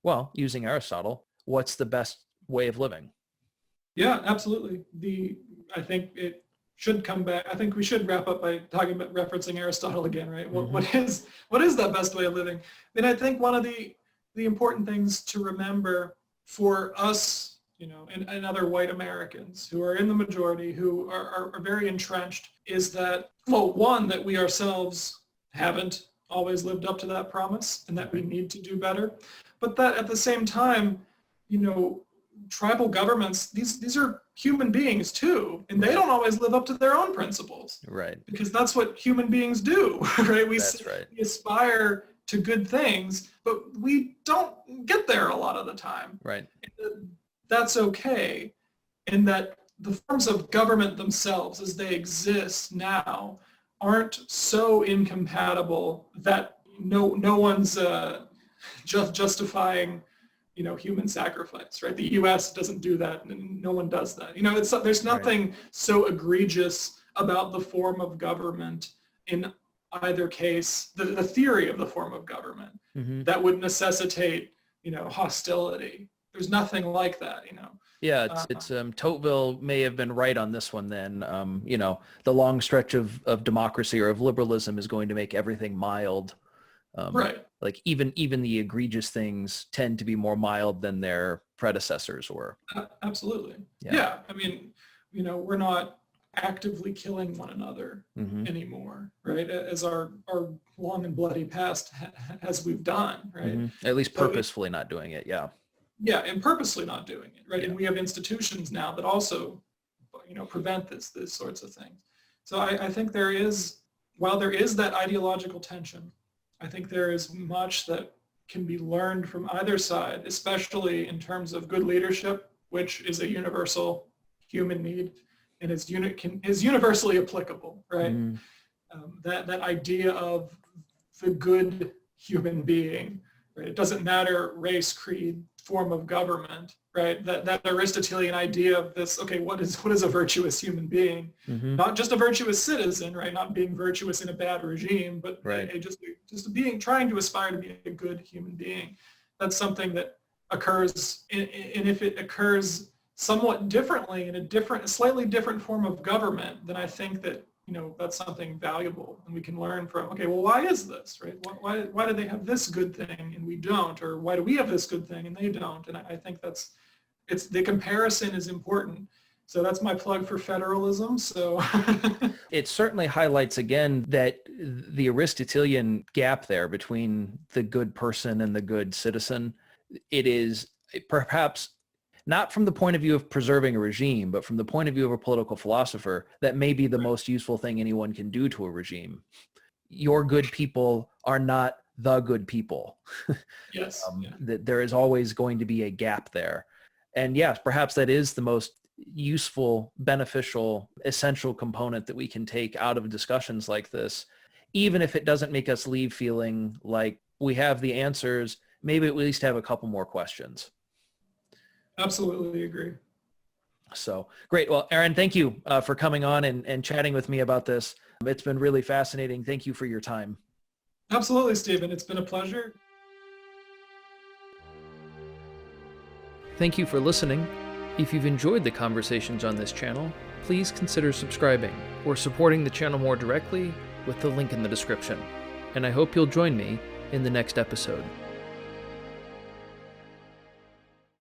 well, using Aristotle, what's the best way of living? Yeah, absolutely. I think it should come back. I think we should wrap up by talking about referencing Aristotle again, right? What is that best way of living? And I think one of the important things to remember for us, and other white Americans who are in the majority, who are very entrenched, is that, well, one, that we ourselves haven't always lived up to that promise and that we need to do better. But that at the same time, tribal governments, these are human beings too, and they don't always live up to their own principles. Right. Because that's what human beings do, right? We aspire to good things, but we don't get there a lot of the time. Right. That's okay. And that the forms of government themselves as they exist now aren't so incompatible that no one's justifying, human sacrifice, right? The U.S. doesn't do that, and no one does that. There's nothing so egregious about the form of government in either case, the theory of the form of government that would necessitate, hostility. There's nothing like that, Yeah, it's Tocqueville may have been right on this one then. The long stretch of democracy or of liberalism is going to make everything mild. Right. Like even the egregious things tend to be more mild than their predecessors were. Absolutely. Yeah. I mean, we're not actively killing one another anymore, right? As our long and bloody past as we've done, right? At least purposefully not doing it. Yeah. Yeah, and purposely not doing it, right? Yeah. And we have institutions now that also, prevent these sorts of things. So I think while there is that ideological tension, I think there is much that can be learned from either side, especially in terms of good leadership, which is a universal human need and is universally applicable, right? That idea of the good human being, right? It doesn't matter race, creed, form of government, right? That Aristotelian idea of this, okay, what is a virtuous human being? Not just a virtuous citizen, right? Not being virtuous in a bad regime, but just trying to aspire to be a good human being. That's something that occurs, and if it occurs somewhat differently in a slightly different form of government, then I think that that's something valuable, and we can learn from, okay, well, why is this, right? Why do they have this good thing and we don't? Or why do we have this good thing and they don't? And I think the comparison is important. So that's my plug for federalism. So it certainly highlights again that the Aristotelian gap there between the good person and the good citizen, it is perhaps not from the point of view of preserving a regime, but from the point of view of a political philosopher, that may be the most useful thing anyone can do to a regime. Your good people are not the good people. Yes. That there is always going to be a gap there. And yes, perhaps that is the most useful, beneficial, essential component that we can take out of discussions like this, even if it doesn't make us leave feeling like we have the answers, maybe at least have a couple more questions. Absolutely agree. So great. Well, Aaron, thank you for coming on and chatting with me about this. It's been really fascinating. Thank you for your time. Absolutely, Stephen. It's been a pleasure. Thank you for listening. If you've enjoyed the conversations on this channel, please consider subscribing or supporting the channel more directly with the link in the description. And I hope you'll join me in the next episode.